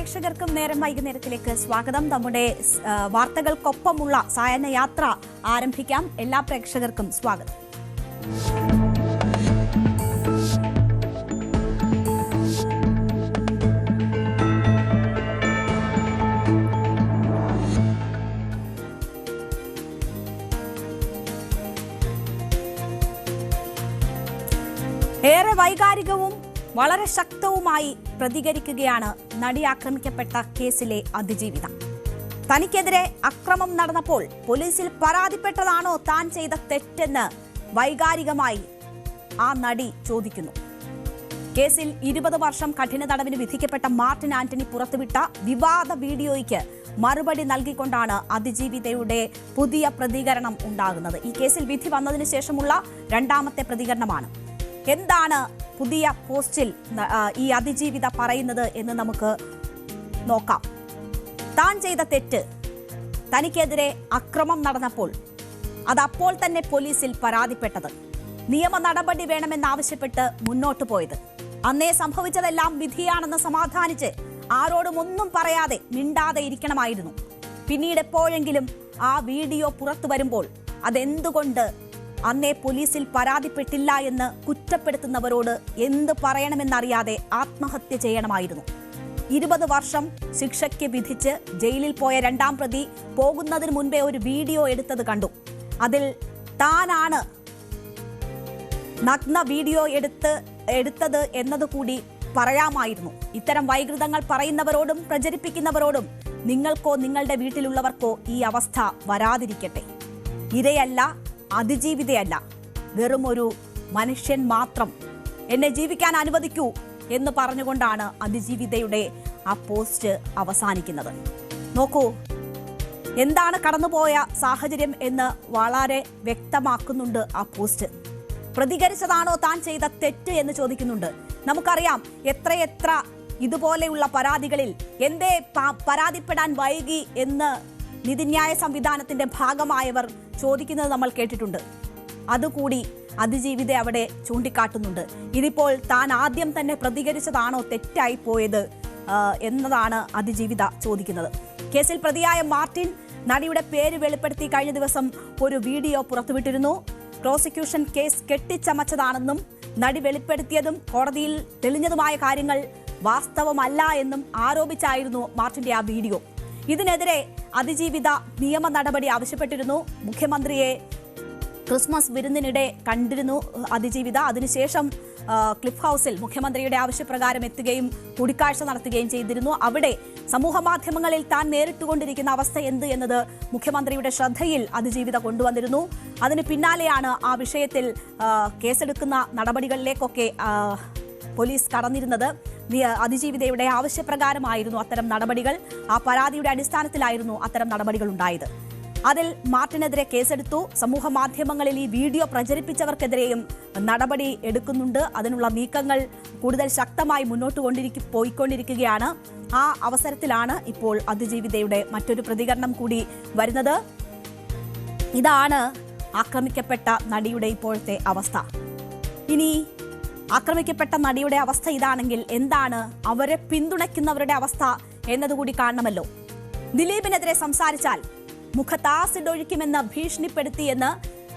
പ്രേക്ഷകർക്കും നേരം വൈകുന്നേരത്തിലേക്ക് സ്വാഗതം. നമ്മുടെ വാർത്തകൾക്കൊപ്പമുള്ള സായാഹ്ന യാത്ര ആരംഭിക്കാം. എല്ലാ പ്രേക്ഷകർക്കും സ്വാഗതം. ഏറെ വൈകാരികവും വളരെ ശക്തവുമായി പ്രതികരിക്കുകയാണ് നടി ആക്രമിക്കപ്പെട്ട കേസിലെ അതിജീവിത. തനിക്കെതിരെ അക്രമം നടന്നപ്പോൾ പോലീസിൽ പരാതിപ്പെട്ടതാണോ താൻ ചെയ്ത തെറ്റെന്ന് വൈകാരികമായി ആ നടി ചോദിക്കുന്നു. കേസിൽ 20 വർഷം കഠിന തടവിന് വിധിക്കപ്പെട്ട മാർട്ടിൻ ആന്റണി പുറത്തുവിട്ട വിവാദ വീഡിയോയ്ക്ക് മറുപടി നൽകിക്കൊണ്ടാണ് അതിജീവിതയുടെ പുതിയ പ്രതികരണം ഉണ്ടാകുന്നത്. ഈ കേസിൽ വിധി വന്നതിന് ശേഷമുള്ള രണ്ടാമത്തെ പ്രതികരണമാണ്. എന്താണ് പുതിയ പോസ്റ്റിൽ ഈ അതിജീവിത പറയുന്നത് എന്ന് നമുക്ക് നോക്കാം. താൻ ചെയ്ത തെറ്റ്, തനിക്കെതിരെ അക്രമം നടന്നപ്പോൾ അതപ്പോൾ തന്നെ പോലീസിൽ പരാതിപ്പെട്ടത്, നിയമ നടപടി വേണമെന്നാവശ്യപ്പെട്ട് മുന്നോട്ടു പോയത്, അന്നേ സംഭവിച്ചതെല്ലാം വിധിയാണെന്ന് സമാധാനിച്ച് ആരോടും ഒന്നും പറയാതെ മിണ്ടാതെ ഇരിക്കണമായിരുന്നു. പിന്നീട് എപ്പോഴെങ്കിലും ആ വീഡിയോ പുറത്തു വരുമ്പോൾ അതെന്തുകൊണ്ട് അന്നേ പോലീസിൽ പരാതിപ്പെട്ടില്ല എന്ന് കുറ്റപ്പെടുത്തുന്നവരോട് എന്ത് പറയണമെന്നറിയാതെ ആത്മഹത്യ ചെയ്യണമായിരുന്നു. 20 വർഷം ശിക്ഷയ്ക്ക് വിധിച്ച് ജയിലിൽ പോയ രണ്ടാം പ്രതി പോകുന്നതിന് മുൻപേ ഒരു വീഡിയോ എടുത്തത് കണ്ടു. അതിൽ താനാണ് നഗ്ന വീഡിയോ എടുത്തത് എന്നതുകൂടി പറയാമായിരുന്നു. ഇത്തരം വൈകൃതങ്ങൾ പറയുന്നവരോടും പ്രചരിപ്പിക്കുന്നവരോടും നിങ്ങൾക്കോ നിങ്ങളുടെ വീട്ടിലുള്ളവർക്കോ ഈ അവസ്ഥ വരാതിരിക്കട്ടെ. ഇരയല്ല, അതിജീവിതയല്ല, വെറും ഒരു മനുഷ്യൻ മാത്രം, എന്നെ ജീവിക്കാൻ അനുവദിക്കൂ എന്ന് പറഞ്ഞുകൊണ്ടാണ് അതിജീവിതയുടെ ആ പോസ്റ്റ് അവസാനിക്കുന്നത്. നോക്കൂ, എന്താണ് കടന്നുപോയ സാഹചര്യം എന്ന് വളരെ വ്യക്തമാക്കുന്നുണ്ട് ആ പോസ്റ്റ്. പ്രതികരിച്ചതാണോ താൻ ചെയ്ത തെറ്റ് എന്ന് ചോദിക്കുന്നുണ്ട്. നമുക്കറിയാം എത്രയെത്ര ഇതുപോലെയുള്ള പരാതികളിൽ എന്തേ പരാതിപ്പെടാൻ വൈകി എന്ന് നീതിന്യായ സംവിധാനത്തിന്റെ ഭാഗമായവർ ചോദിക്കുന്നത് നമ്മൾ കേട്ടിട്ടുണ്ട്. അതുകൂടി അതിജീവിത അവിടെ ചൂണ്ടിക്കാട്ടുന്നുണ്ട്. ഇതിപ്പോൾ താൻ ആദ്യം തന്നെ പ്രതികരിച്ചതാണോ തെറ്റായി പോയത് എന്നതാണ് അതിജീവിത ചോദിക്കുന്നത്. കേസിൽ പ്രതിയായ മാർട്ടിൻ നടിയുടെ പേര് വെളിപ്പെടുത്തി കഴിഞ്ഞ ദിവസം ഒരു വീഡിയോ പുറത്തുവിട്ടിരുന്നു. പ്രോസിക്യൂഷൻ കേസ് കെട്ടിച്ചമച്ചതാണെന്നും നടി വെളിപ്പെടുത്തിയതും കോടതിയിൽ തെളിഞ്ഞതുമായ കാര്യങ്ങൾ വാസ്തവമല്ല എന്നും ആരോപിച്ചായിരുന്നു മാർട്ടിന്റെ ആ വീഡിയോ. ഇതിനെതിരെ അതിജീവിത നിയമ നടപടി ആവശ്യപ്പെട്ടിരുന്നു. മുഖ്യമന്ത്രിയെ ക്രിസ്മസ് വിരുന്നിനിടെ കണ്ടിരുന്നു അതിജീവിത. അതിനുശേഷം ക്ലിഫ് ഹൗസിൽ മുഖ്യമന്ത്രിയുടെ ആവശ്യപ്രകാരം എത്തുകയും കൂടിക്കാഴ്ച നടത്തുകയും ചെയ്തിരുന്നു. അവിടെ സമൂഹ മാധ്യമങ്ങളിൽ താൻ നേരിട്ടുകൊണ്ടിരിക്കുന്ന അവസ്ഥ എന്ത് എന്നത് മുഖ്യമന്ത്രിയുടെ ശ്രദ്ധയിൽ അതിജീവിത കൊണ്ടുവന്നിരുന്നു. അതിന് പിന്നാലെയാണ് ആ വിഷയത്തിൽ കേസെടുക്കുന്ന നടപടികളിലേക്കൊക്കെ പോലീസ് കടന്നിരുന്നത്. അതിജീവിതയുടെ ആവശ്യപ്രകാരമായിരുന്നു അത്തരം നടപടികൾ. ആ പരാതിയുടെ അടിസ്ഥാനത്തിലായിരുന്നു അത്തരം നടപടികൾ ഉണ്ടായത്. അതിൽ മാർട്ടിനെതിരെ കേസെടുത്തു. സമൂഹ മാധ്യമങ്ങളിൽ ഈ വീഡിയോ പ്രചരിപ്പിച്ചവർക്കെതിരെയും നടപടി എടുക്കുന്നുണ്ട്. അതിനുള്ള നീക്കങ്ങൾ കൂടുതൽ ശക്തമായി മുന്നോട്ട് പോയിക്കൊണ്ടിരിക്കുകയാണ്. ആ അവസരത്തിലാണ് ഇപ്പോൾ അതിജീവിതയുടെ മറ്റൊരു പ്രതികരണം കൂടി വരുന്നത്. ഇതാണ് ആക്രമിക്കപ്പെട്ട നടിയുടെ ഇപ്പോഴത്തെ അവസ്ഥ. ഇനി ആക്രമിക്കപ്പെട്ട നടിയുടെ അവസ്ഥ ഇതാണെങ്കിൽ എന്താണ് അവരെ പിന്തുണയ്ക്കുന്നവരുടെ അവസ്ഥ എന്നതുകൂടി കാണണമല്ലോ. ദിലീപിനെതിരെ സംസാരിച്ചാൽ മുഖത്ത് ആസിഡ് ഒഴിക്കുമെന്ന് ഭീഷണിപ്പെടുത്തിയെന്ന്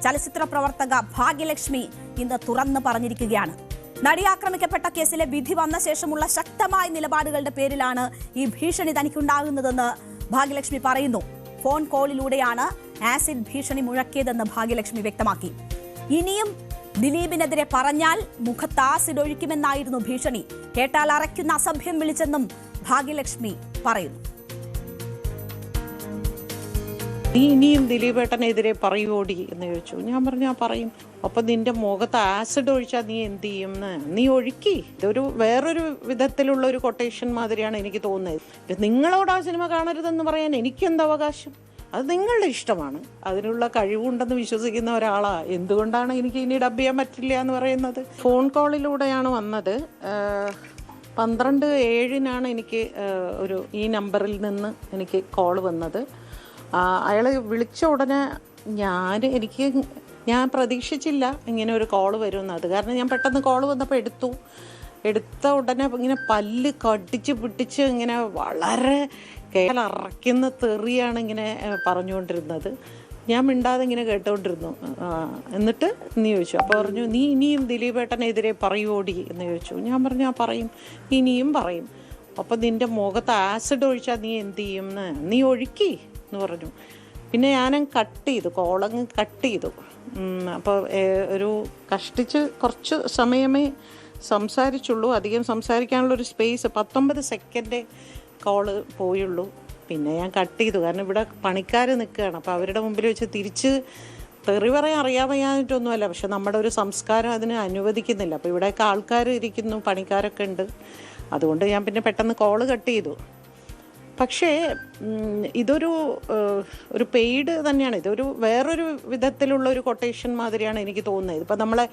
ചലച്ചിത്ര പ്രവർത്തക ഭാഗ്യലക്ഷ്മി ഇന്ന് തുറന്നു പറഞ്ഞിരിക്കുകയാണ്. നടി ആക്രമിക്കപ്പെട്ട കേസിലെ വിധി വന്ന ശേഷമുള്ള ശക്തമായ നിലപാടുകളുടെ പേരിലാണ് ഈ ഭീഷണി തനിക്കുണ്ടാകുന്നതെന്ന് ഭാഗ്യലക്ഷ്മി പറയുന്നു. ഫോൺ കോളിലൂടെയാണ് ആസിഡ് ഭീഷണി മുഴക്കിയതെന്ന് ഭാഗ്യലക്ഷ്മി വ്യക്തമാക്കി. ഇനിയും ദിലീപിനെതിരെ പറഞ്ഞാൽ മുഖത്ത് ആസിഡ് ഒഴിക്കുമെന്നായിരുന്നു ഭീഷണി. കേട്ടാൽ അറയ്ക്കുന്ന അസഭ്യം വിളിച്ചെന്നും ഭാഗ്യലക്ഷ്മി പറയുന്നു. നീ ഇനിയും ദിലീപേട്ടനെതിരെ പറയുവോടി എന്ന് ചോദിച്ചു. ഞാൻ പറഞ്ഞു പറയും. അപ്പൊ നിന്റെ മുഖത്ത് ആസിഡ് ഒഴിച്ചാൽ നീ എന്ത് ചെയ്യും? നീ ഒഴുക്കി. ഇതൊരു വേറൊരു വിധത്തിലുള്ള ഒരു കൊട്ടേഷൻ മാതിരിയാണ് എനിക്ക് തോന്നുന്നത്. നിങ്ങളോട് ആ സിനിമ കാണരുതെന്ന് പറയാൻ എനിക്കെന്ത് അവകാശം? അത് നിങ്ങളുടെ ഇഷ്ടമാണ്. അതിനുള്ള കഴിവുണ്ടെന്ന് വിശ്വസിക്കുന്ന ഒരാളാ. എന്തുകൊണ്ടാണ് എനിക്ക് ഇനി ഡബ് ചെയ്യാൻ പറ്റില്ല എന്ന് പറയുന്നത്? ഫോൺ കോളിലൂടെയാണ് വന്നത്. 12/7 എനിക്ക് ഈ നമ്പറിൽ നിന്ന് എനിക്ക് കോൾ വന്നത്. അയാൾ വിളിച്ച ഉടനെ ഞാൻ പ്രതീക്ഷിച്ചില്ല ഇങ്ങനെ ഒരു കോൾ വരുമെന്ന്. അത് കാരണം ഞാൻ പെട്ടെന്ന് കോൾ വന്നപ്പോൾ എടുത്തു. എടുത്ത ഉടനെ ഇങ്ങനെ പല്ല് കടിച്ച് പിടിച്ച് ഇങ്ങനെ വളരെ കേളറയ്ക്കുന്ന തെറിയാണ് ഇങ്ങനെ പറഞ്ഞുകൊണ്ടിരുന്നത്. ഞാൻ മിണ്ടാതെ ഇങ്ങനെ കേട്ടുകൊണ്ടിരുന്നു. എന്നിട്ട് നീ ചോദിച്ചു. അപ്പോൾ പറഞ്ഞു, നീ ഇനിയും ദിലീപേട്ടനെതിരെ പറയുവോടി എന്ന് ചോദിച്ചു. ഞാൻ പറഞ്ഞു, ഞാൻ പറയും, ഇനിയും പറയും. അപ്പോൾ നിൻ്റെ മുഖത്ത് ആസിഡ് ഒഴിച്ചാൽ നീ എന്ത് ചെയ്യും എന്ന്, നീ ഒഴുക്കി എന്ന് പറഞ്ഞു. പിന്നെ ഞാനങ്ങ് കട്ട് ചെയ്തു, കോളങ്ങ് കട്ട് ചെയ്തു. അപ്പോൾ ഒരു കഷ്ടിച്ച് കുറച്ച് സമയമേ സംസാരിച്ചുള്ളൂ. അധികം സംസാരിക്കാനുള്ളൊരു സ്പേസ് 19 സെക്കൻഡ് കോള് പോയുള്ളൂ. പിന്നെ ഞാൻ കട്ട് ചെയ്തു. കാരണം ഇവിടെ പണിക്കാർ നിൽക്കുകയാണ്. അപ്പോൾ അവരുടെ മുമ്പിൽ വെച്ച് തിരിച്ച് തെറി പറയാൻ അറിയാമെന്നിട്ടൊന്നുമല്ല, പക്ഷെ നമ്മുടെ ഒരു സംസ്കാരം അതിന് അനുവദിക്കുന്നില്ല. അപ്പോൾ ഇവിടെയൊക്കെ ആൾക്കാർ ഇരിക്കുന്നു, പണിക്കാരൊക്കെ ഉണ്ട്. അതുകൊണ്ട് ഞാൻ പിന്നെ പെട്ടെന്ന് കോള് കട്ട് ചെയ്തു. പക്ഷേ ഇതൊരു പെയ്ഡ് തന്നെയാണ്. ഇതൊരു വേറൊരു വിധത്തിലുള്ള ഒരു കൊട്ടേഷൻ മാതിരിയാണ് എനിക്ക് തോന്നുന്നത്. ഇപ്പോൾ നമ്മളെ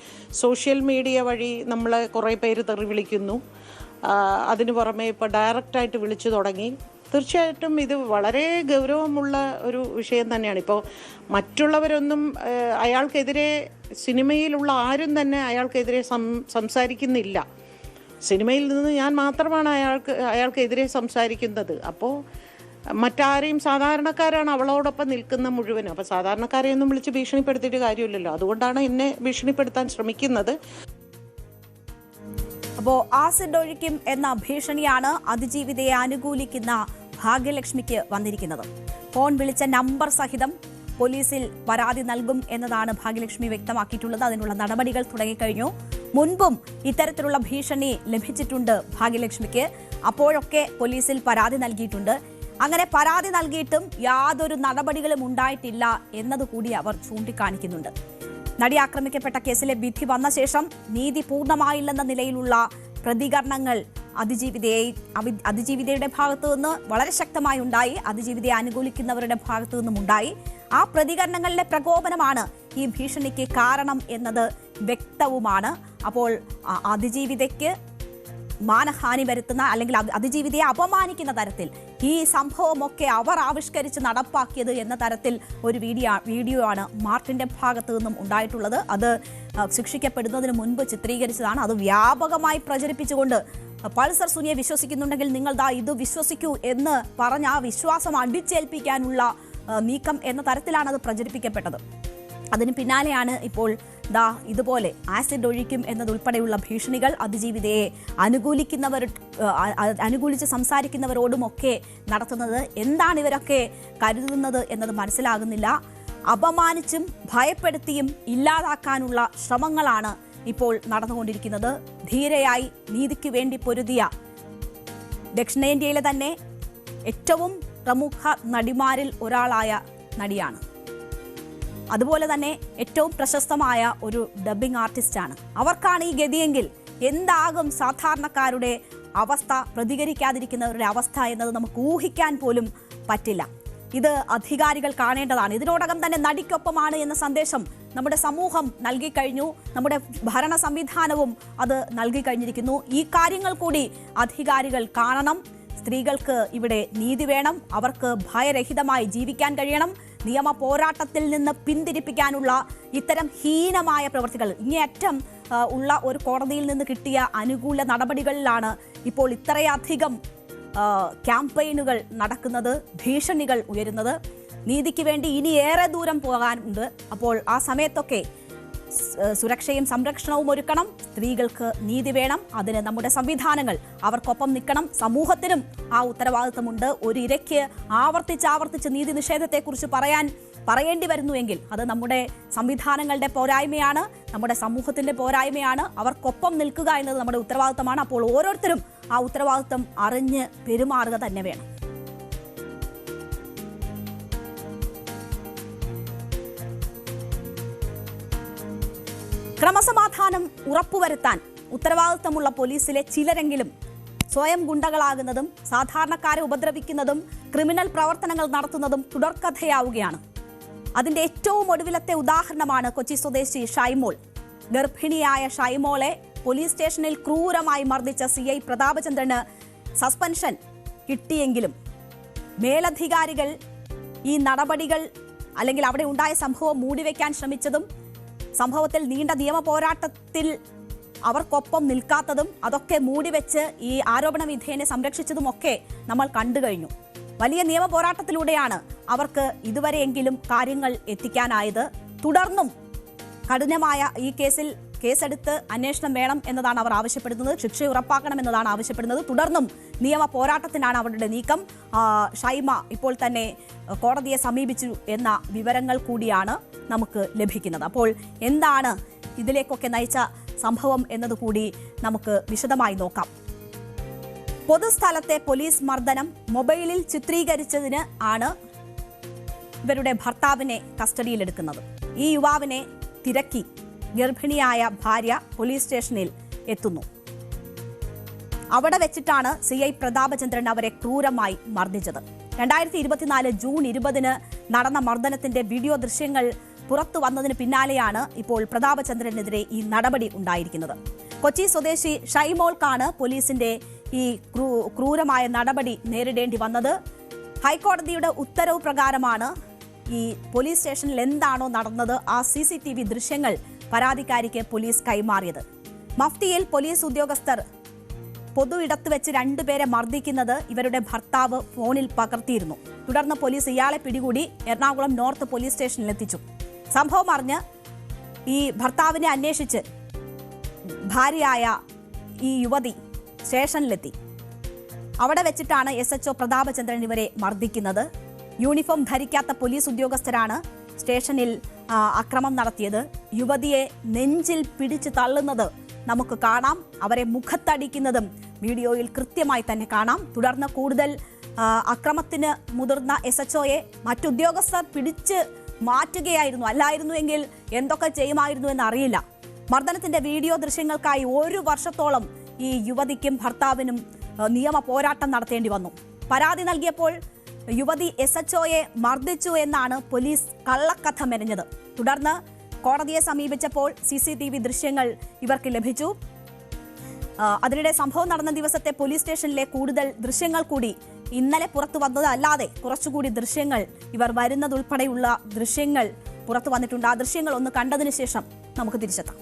സോഷ്യൽ മീഡിയ വഴി നമ്മളെ കുറേ പേര് തെറി വിളിക്കുന്നു. അതിന് പുറമെ ഇപ്പോൾ ഡയറക്റ്റായിട്ട് വിളിച്ചു തുടങ്ങി. തീർച്ചയായിട്ടും ഇത് വളരെ ഗൗരവമുള്ള ഒരു വിഷയം തന്നെയാണ്. ഇപ്പോൾ മറ്റുള്ളവരൊന്നും അയാൾക്കെതിരെ, സിനിമയിലുള്ള ആരും തന്നെ അയാൾക്കെതിരെ സംസാരിക്കുന്നില്ല. സിനിമയിൽ നിന്ന് ഞാൻ മാത്രമാണ് അയാൾക്കെതിരെ സംസാരിക്കുന്നത്. അപ്പോൾ മറ്റാരെയും, സാധാരണക്കാരാണ് അവളോടൊപ്പം നിൽക്കുന്ന മുഴുവനും. അപ്പോൾ സാധാരണക്കാരെയൊന്നും വിളിച്ച് ഭീഷണിപ്പെടുത്തിയിട്ട് കാര്യമില്ലല്ലോ. അതുകൊണ്ടാണ് എന്നെ ഭീഷണിപ്പെടുത്താൻ ശ്രമിക്കുന്നത്. അപ്പോൾ ആസിഡ് ഒഴിക്കും എന്ന ഭീഷണിയാണ് അതിജീവിതയെ അനുകൂലിക്കുന്ന ഭാഗ്യലക്ഷ്മിക്ക് വന്നിരിക്കുന്നത്. ഫോൺ വിളിച്ച നമ്പർ സഹിതം പോലീസിൽ പരാതി നൽകും എന്നതാണ് ഭാഗ്യലക്ഷ്മി വ്യക്തമാക്കിയിട്ടുള്ളത്. അതിനുള്ള നടപടികൾ തുടങ്ങിക്കഴിഞ്ഞു. മുൻപും ഇത്തരത്തിലുള്ള ഭീഷണി ലഭിച്ചിട്ടുണ്ട് ഭാഗ്യലക്ഷ്മിക്ക്. അപ്പോഴൊക്കെ പോലീസിൽ പരാതി നൽകിയിട്ടുണ്ട്. അങ്ങനെ പരാതി നൽകിയിട്ടും യാതൊരു നടപടികളും ഉണ്ടായിട്ടില്ല എന്നതുകൂടി അവർ ചൂണ്ടിക്കാണിക്കുന്നുണ്ട്. നടി ആക്രമിക്കപ്പെട്ട കേസിലെ വിധി വന്ന ശേഷം നീതി പൂർണ്ണമായില്ലെന്ന നിലയിലുള്ള പ്രതികരണങ്ങൾ അതിജീവിതയുടെ ഭാഗത്തു നിന്ന് വളരെ ശക്തമായി ഉണ്ടായി. അതിജീവിതയെ അനുകൂലിക്കുന്നവരുടെ ഭാഗത്തു നിന്നും ഉണ്ടായി. ആ പ്രതികരണങ്ങളിലെ പ്രകോപനമാണ് ഈ ഭീഷണിക്ക് കാരണം എന്നത് വ്യക്തവുമാണ്. അപ്പോൾ അതിജീവിതയ്ക്ക് മാനഹാനി വരുത്തുന്ന, അല്ലെങ്കിൽ അതിജീവിതയെ അപമാനിക്കുന്ന തരത്തിൽ ഈ സംഭവമൊക്കെ അവർ ആവിഷ്കരിച്ച് നടപ്പാക്കിയത് എന്ന തരത്തിൽ ഒരു വീഡിയോ ആണ് മാർട്ടിന്റെ ഭാഗത്തു നിന്നും ഉണ്ടായിട്ടുള്ളത്. അത് ശിക്ഷിക്കപ്പെടുന്നതിന് മുൻപ് ചിത്രീകരിച്ചതാണ്. അത് വ്യാപകമായി പ്രചരിപ്പിച്ചുകൊണ്ട് പൾസർ സുനിയെ വിശ്വസിക്കുന്നുണ്ടെങ്കിൽ നിങ്ങൾ ഇത് വിശ്വസിക്കൂ എന്ന് പറഞ്ഞ് ആ വിശ്വാസം അടിച്ചേൽപ്പിക്കാനുള്ള നീക്കം എന്ന തരത്തിലാണ് അത് പ്രചരിപ്പിക്കപ്പെട്ടത്. അതിന് പിന്നാലെയാണ് ഇപ്പോൾ ഇതുപോലെ ആസിഡ് ഒഴിക്കും എന്നതുൾപ്പെടെയുള്ള ഭീഷണികൾ അതിജീവിതയെ അനുകൂലിച്ച് സംസാരിക്കുന്നവരോടുമൊക്കെ നടത്തുന്നത്. എന്താണ് ഇവരൊക്കെ കരുതുന്നത് എന്നത് മനസ്സിലാകുന്നില്ല. അപമാനിച്ചും ഭയപ്പെടുത്തിയും ഇല്ലാതാക്കാനുള്ള ശ്രമങ്ങളാണ് ഇപ്പോൾ നടന്നുകൊണ്ടിരിക്കുന്നത്. ധീരയായി നീതിക്ക് വേണ്ടി പൊരുതിയ ദക്ഷിണേന്ത്യയിലെ തന്നെ ഏറ്റവും പ്രമുഖ നടിമാരിൽ ഒരാളായ നടിയാണ്. അതുപോലെ തന്നെ ഏറ്റവും പ്രശസ്തമായ ഒരു ഡബ്ബിംഗ് ആർട്ടിസ്റ്റാണ്. അവർക്കാണ് ഈ ഗതിയെങ്കിൽ എന്താകും സാധാരണക്കാരുടെ അവസ്ഥ, പ്രതികരിക്കാതിരിക്കുന്നവരുടെ അവസ്ഥ എന്നത് നമുക്ക് ഊഹിക്കാൻ പോലും പറ്റില്ല. ഇത് അധികാരികൾ കാണേണ്ടതാണ്. ഇതിനോടകം തന്നെ നടിക്കൊപ്പമാണ് എന്ന സന്ദേശം നമ്മുടെ സമൂഹം നൽകിക്കഴിഞ്ഞു. നമ്മുടെ ഭരണ സംവിധാനവും അത് നൽകിക്കഴിഞ്ഞിരിക്കുന്നു. ഈ കാര്യങ്ങൾ കൂടി അധികാരികൾ കാണണം. സ്ത്രീകൾക്ക് ഇവിടെ നീതി വേണം. അവർക്ക് ഭയരഹിതമായി ജീവിക്കാൻ കഴിയണം. നിയമ പോരാട്ടത്തിൽ നിന്ന് പിന്തിരിപ്പിക്കാനുള്ള ഇത്തരം ഹീനമായ പ്രവൃത്തികൾ, ഇങ്ങേയറ്റം ഉള്ള ഒരു കോടതിയിൽ നിന്ന് കിട്ടിയ അനുകൂല നടപടികളിലാണ് ഇപ്പോൾ ഇത്രയധികം ക്യാമ്പയിനുകൾ നടക്കുന്നത്, ഭീഷണികൾ ഉയരുന്നത്. നീതിക്ക് വേണ്ടി ഇനി ഏറെ ദൂരം പോകാനുണ്ട്. അപ്പോൾ ആ സമയത്തൊക്കെ സുരക്ഷയും സംരക്ഷണവും ഒരുക്കണം. സ്ത്രീകൾക്ക് നീതി വേണം. അതിന് നമ്മുടെ സംവിധാനങ്ങൾ അവർക്കൊപ്പം നിൽക്കണം. സമൂഹത്തിനും ആ ഉത്തരവാദിത്തമുണ്ട്. ഒരു ഇരയ്ക്ക് ആവർത്തിച്ച് നീതി നിഷേധത്തെക്കുറിച്ച് പറയേണ്ടി വരുന്നുവെങ്കിൽ അത് നമ്മുടെ സംവിധാനങ്ങളുടെ പോരായ്മയാണ്, നമ്മുടെ സമൂഹത്തിന്റെ പോരായ്മയാണ്. അവർക്കൊപ്പം നിൽക്കുക എന്നത് നമ്മുടെ ഉത്തരവാദിത്തമാണ്. അപ്പോൾ ഓരോരുത്തരും ആ ഉത്തരവാദിത്തം അറിഞ്ഞ് പെരുമാറുക തന്നെ വേണം. ക്രമസമാധാനം ഉറപ്പുവരുത്താൻ ഉത്തരവാദിത്തമുള്ള പോലീസിലെ ചിലരെങ്കിലും സ്വയം ഗുണ്ടകളാകുന്നതും സാധാരണക്കാരെ ഉപദ്രവിക്കുന്നതും ക്രിമിനൽ പ്രവർത്തനങ്ങൾ നടത്തുന്നതും തുടർക്കഥയാവുകയാണ്. അതിന്റെ ഏറ്റവും ഒടുവിലത്തെ ഉദാഹരണമാണ് കൊച്ചി സ്വദേശി ഷൈമോൾ. ഗർഭിണിയായ ഷൈമോളെ പോലീസ് സ്റ്റേഷനിൽ ക്രൂരമായി മർദ്ദിച്ച CI പ്രതാപചന്ദ്രന് സസ്പെൻഷൻ കിട്ടിയെങ്കിലും മേലധികാരികൾ ഈ നടപടികൾ, അല്ലെങ്കിൽ അവിടെ ഉണ്ടായ സംഭവം മൂടിവെക്കാൻ ശ്രമിച്ചതും സംഭവത്തിൽ നീണ്ട നിയമ പോരാട്ടത്തിൽ അവർക്കൊപ്പം നിൽക്കാത്തതും അതൊക്കെ മൂടിവെച്ച് ഈ ആരോപണ വിധേയനെ സംരക്ഷിച്ചതുമൊക്കെ നമ്മൾ കണ്ടു കഴിഞ്ഞു. വലിയ നിയമ പോരാട്ടത്തിലൂടെയാണ് അവർക്ക് ഇതുവരെയെങ്കിലും കാര്യങ്ങൾ എത്തിക്കാനായത്. തുടർന്നും കഠിനമായ ഈ കേസിൽ കേസെടുത്ത് അന്വേഷണം വേണം എന്നതാണ് അവർ ആവശ്യപ്പെടുന്നത്. ശിക്ഷ ഉറപ്പാക്കണം എന്നതാണ് ആവശ്യപ്പെടുന്നത്. തുടർന്നും നിയമ പോരാട്ടത്തിനാണ് അവരുടെ നീക്കം. ഷൈമ ഇപ്പോൾ തന്നെ കോടതിയെ സമീപിച്ചു എന്ന വിവരങ്ങൾ കൂടിയാണ് നമുക്ക് ലഭിക്കുന്നത്. അപ്പോൾ എന്താണ് ഇതിലേക്കൊക്കെ നയിച്ച സംഭവം എന്നതുകൂടി നമുക്ക് വിശദമായി നോക്കാം. പൊതുസ്ഥലത്തെ പോലീസ് മർദ്ദനം മൊബൈലിൽ ചിത്രീകരിച്ചതിന് ആണ് ഇവരുടെ ഭർത്താവിനെ കസ്റ്റഡിയിലെടുക്കുന്നത്. ഈ യുവാവിനെ തിരക്കി ഗർഭിണിയായ ഭാര്യ പോലീസ് സ്റ്റേഷനിൽ എത്തുന്നു. അവിടെ വെച്ചിട്ടാണ് CI പ്രതാപചന്ദ്രൻ അവരെ ക്രൂരമായി മർദ്ദിച്ചത്. 2024 ജൂൺ 20 നടന്ന മർദ്ദനത്തിന്റെ വീഡിയോ ദൃശ്യങ്ങൾ പുറത്തു വന്നതിന് പിന്നാലെയാണ് ഇപ്പോൾ പ്രതാപചന്ദ്രനെതിരെ ഈ നടപടി ഉണ്ടായിരിക്കുന്നത്. കൊച്ചി സ്വദേശി ഷൈമോൾക്കാണ് പോലീസിന്റെ ഈ ക്രൂരമായ നടപടി നേരിടേണ്ടി വന്നത്. ഹൈക്കോടതിയുടെ ഉത്തരവ് പ്രകാരമാണ് ഈ പോലീസ് സ്റ്റേഷനിൽ എന്താണോ നടന്നത് ആ CCTV ദൃശ്യങ്ങൾ പരാതിക്കാരിക്ക് പോലീസ് കൈമാറിയത്. മഫ്തിയിൽ പോലീസ് ഉദ്യോഗസ്ഥർ പൊതു ഇടത്ത് വെച്ച് 2 പേരെ മർദ്ദിക്കുന്നത് ഇവരുടെ ഭർത്താവ് ഫോണിൽ പകർത്തിയിരുന്നു. തുടർന്ന് പോലീസ് ഇയാളെ പിടികൂടി എറണാകുളം നോർത്ത് പോലീസ് സ്റ്റേഷനിൽ എത്തിച്ചു. സംഭവം അറിഞ്ഞ് ഈ ഭർത്താവിനെ അന്വേഷിച്ച് ഭാര്യയായ ഈ യുവതി സ്റ്റേഷനിലെത്തി. അവിടെ വെച്ചിട്ടാണ് SHO പ്രതാപചന്ദ്രൻ ഇവരെ മർദ്ദിക്കുന്നത്. യൂണിഫോം ധരിക്കാത്ത പോലീസ് ഉദ്യോഗസ്ഥരാണ് സ്റ്റേഷനിൽ അക്രമം നടത്തിയത്. യുവതിയെ നെഞ്ചിൽ പിടിച്ചു തള്ളുന്നത് നമുക്ക് കാണാം. അവരെ മുഖത്തടിക്കുന്നതും വീഡിയോയിൽ കൃത്യമായി തന്നെ കാണാം. തുടർന്ന് കൂടുതൽ അക്രമത്തിന് മുതിർന്ന SHOയെ മറ്റുദ്യോഗസ്ഥർ പിടിച്ച് മാറ്റുകയായിരുന്നു. അല്ലായിരുന്നുവെങ്കിൽ എന്തൊക്കെ ചെയ്യുമായിരുന്നു എന്നറിയില്ല. മർദ്ദനത്തിന്റെ വീഡിയോ ദൃശ്യങ്ങൾക്കായി 1 വർഷത്തോളം ഈ യുവതിക്കും ഭർത്താവിനും നിയമ പോരാട്ടം നടത്തേണ്ടി വന്നു. പരാതി നൽകിയപ്പോൾ യുവതി SHOയെ മർദ്ദിച്ചു എന്നാണ് പോലീസ് കള്ളക്കഥ മെനഞ്ഞത്. തുടർന്ന് കോടതിയെ സമീപിച്ചപ്പോൾ CCTV ദൃശ്യങ്ങൾ ഇവർക്ക് ലഭിച്ചു. അതിനിടെ സംഭവം നടന്ന ദിവസത്തെ പോലീസ് സ്റ്റേഷനിലെ കൂടുതൽ ദൃശ്യങ്ങൾ കൂടി ഇന്നലെ പുറത്തു വന്നതല്ലാതെ കുറച്ചുകൂടി ദൃശ്യങ്ങൾ ഇവർ വരുന്നതുൾപ്പെടെയുള്ള ദൃശ്യങ്ങൾ പുറത്തു വന്നിട്ടുണ്ട്. ആ ദൃശ്യങ്ങൾ ഒന്ന് കണ്ടതിന് ശേഷം നമുക്ക് തിരിച്ചെത്താം.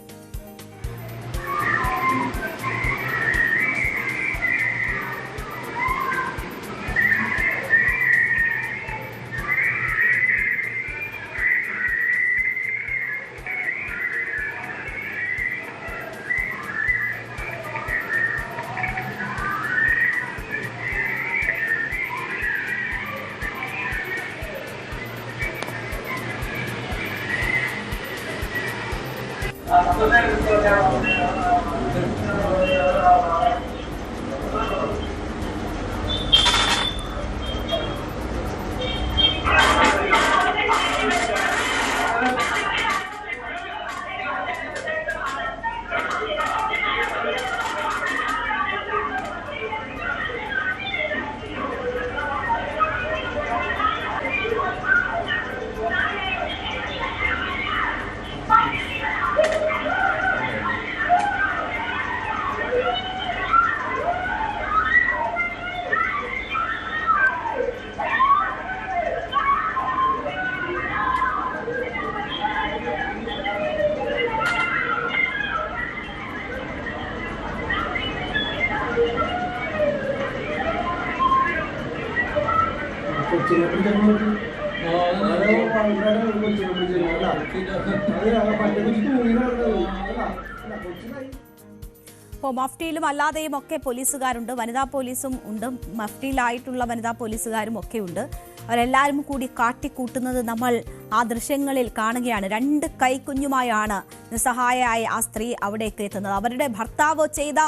ഇപ്പോൾ മഫ്റ്റിയിലും അല്ലാതെയും ഒക്കെ പോലീസുകാരുണ്ട്. വനിതാ പോലീസും ഉണ്ട്, മഫ്റ്റിയിലായിട്ടുള്ള വനിതാ പോലീസുകാരും ഒക്കെ ഉണ്ട്. അവരെല്ലാവരും കൂടി കാട്ടിക്കൂട്ടുന്നത് നമ്മൾ ആ ദൃശ്യങ്ങളിൽ കാണുകയാണ്. 2 കൈക്കുഞ്ഞുമായാണ് നിസ്സഹായയായ ആ സ്ത്രീ അവിടേക്ക് എത്തുന്നത്. അവരുടെ ഭർത്താവ് ചെയ്ത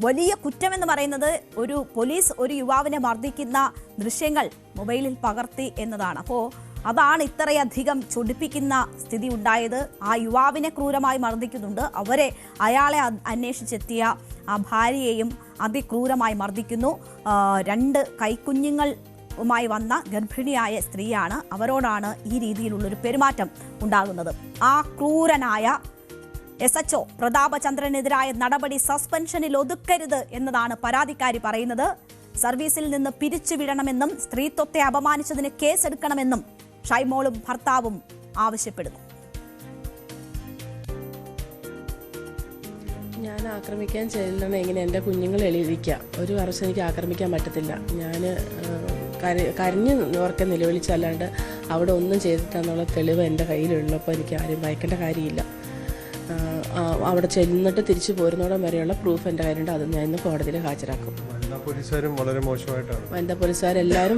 വലിയ കുറ്റമെന്ന് പറയുന്നത് ഒരു പോലീസ് ഒരു യുവാവിനെ മർദ്ദിക്കുന്ന ദൃശ്യങ്ങൾ മൊബൈലിൽ പകർത്തി എന്നതാണ്. അപ്പോൾ അതാണ് ഇത്രയധികം ചൊടിപ്പിക്കുന്ന സ്ഥിതി ഉണ്ടായത്. ആ യുവാവിനെ ക്രൂരമായി മർദ്ദിക്കുന്നുണ്ട്. അയാളെ അന്വേഷിച്ചെത്തിയ ആ ഭാര്യയെയും അതിക്രൂരമായി മർദ്ദിക്കുന്നു. 2 കൈക്കുഞ്ഞുങ്ങളുമായി വന്ന ഗർഭിണിയായ സ്ത്രീയാണ്. അവരോടാണ് ഈ രീതിയിലുള്ളൊരു പെരുമാറ്റം ഉണ്ടാകുന്നത്. ആ ക്രൂരനായ SHO പ്രതാപചന്ദ്രനെതിരായ നടപടി സസ്പെൻഷനിൽ ഒതുക്കരുത് എന്നതാണ് പരാതിക്കാരി പറയുന്നത്. സർവീസിൽ നിന്ന് പിരിച്ചുവിടണമെന്നും സ്ത്രീത്വത്തെ അപമാനിച്ചതിന് കേസെടുക്കണമെന്നും ഷൈമോളും ഭർത്താവും ആവശ്യപ്പെടുന്നു. ഞാൻ ഞാൻ ആക്രമിക്കാൻ ചെല്ലണം എങ്ങനെ? എൻ്റെ കുഞ്ഞുങ്ങൾ എളിയിരിക്കുക, ഒരു വർഷം എനിക്ക് ആക്രമിക്കാൻ പറ്റത്തില്ല. ഞാൻ കരഞ്ഞ് ഓർക്കെ നിലവിളിച്ചല്ലാണ്ട് അവിടെ ഒന്നും ചെയ്തിട്ടെന്നുള്ള തെളിവ് എൻ്റെ കയ്യിലുള്ളപ്പോൾ എനിക്ക് ആരും ഭയക്കേണ്ട കാര്യമില്ല. അവിടെ ചെന്നിട്ട് തിരിച്ചു പോരുന്നോടം വരെയുള്ള പ്രൂഫ് എൻ്റെ കയ്യിലുണ്ട്. അത് ഞാൻ ഇന്ന് കോടതിയിൽ ഹാജരാക്കും. വനിതാ പോലീസുകാരെല്ലാവരും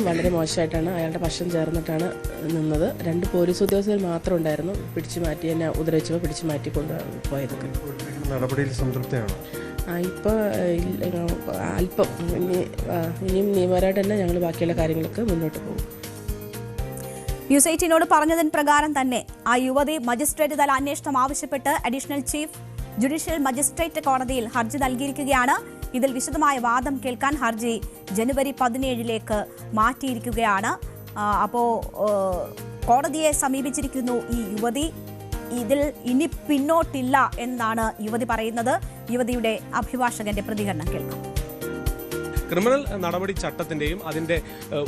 വളരെ മോശമായിട്ടാണ് അയാളുടെ പക്ഷം ചേർന്നിട്ടാണ് നിന്നത്. 2 പോലീസ് ഉദ്യോഗസ്ഥർ മാത്രം ഉണ്ടായിരുന്നു പിടിച്ചു മാറ്റി, എന്നെ ഉപദ്രവിച്ചപ്പോൾ പിടിച്ചു മാറ്റി കൊണ്ടുപോയതൊക്കെ. നടപടിയിൽ സംതൃപ്തിയാണോ? ഇപ്പോൾ അല്പം ഇനിയും നിയമപരമായിട്ട് തന്നെ ഞങ്ങൾ ബാക്കിയുള്ള കാര്യങ്ങൾക്ക് മുന്നോട്ട് പോകും. ന്യൂസ് 18നോട് പറഞ്ഞതിന് പ്രകാരം തന്നെ ആ യുവതി മജിസ്ട്രേറ്റ് തല അന്വേഷണം ആവശ്യപ്പെട്ട് അഡീഷണൽ ചീഫ് ജുഡീഷ്യൽ മജിസ്ട്രേറ്റ് കോടതിയിൽ ഹർജി നൽകിയിരിക്കുകയാണ്. ഇതിൽ വിശദമായ വാദം കേൾക്കാൻ ഹർജി ജനുവരി 17 മാറ്റിയിരിക്കുകയാണ്. അപ്പോൾ കോടതിയെ സമീപിച്ചിരിക്കുന്നു ഈ യുവതി. ഇതിൽ ഇനി പിന്നോട്ടില്ല എന്നാണ് യുവതി പറയുന്നത്. യുവതിയുടെ അഭിഭാഷകന്റെ പ്രതികരണം കേൾക്കാം. ക്രിമിനൽ നടപടി ചട്ടത്തിൻ്റെയും അതിൻ്റെ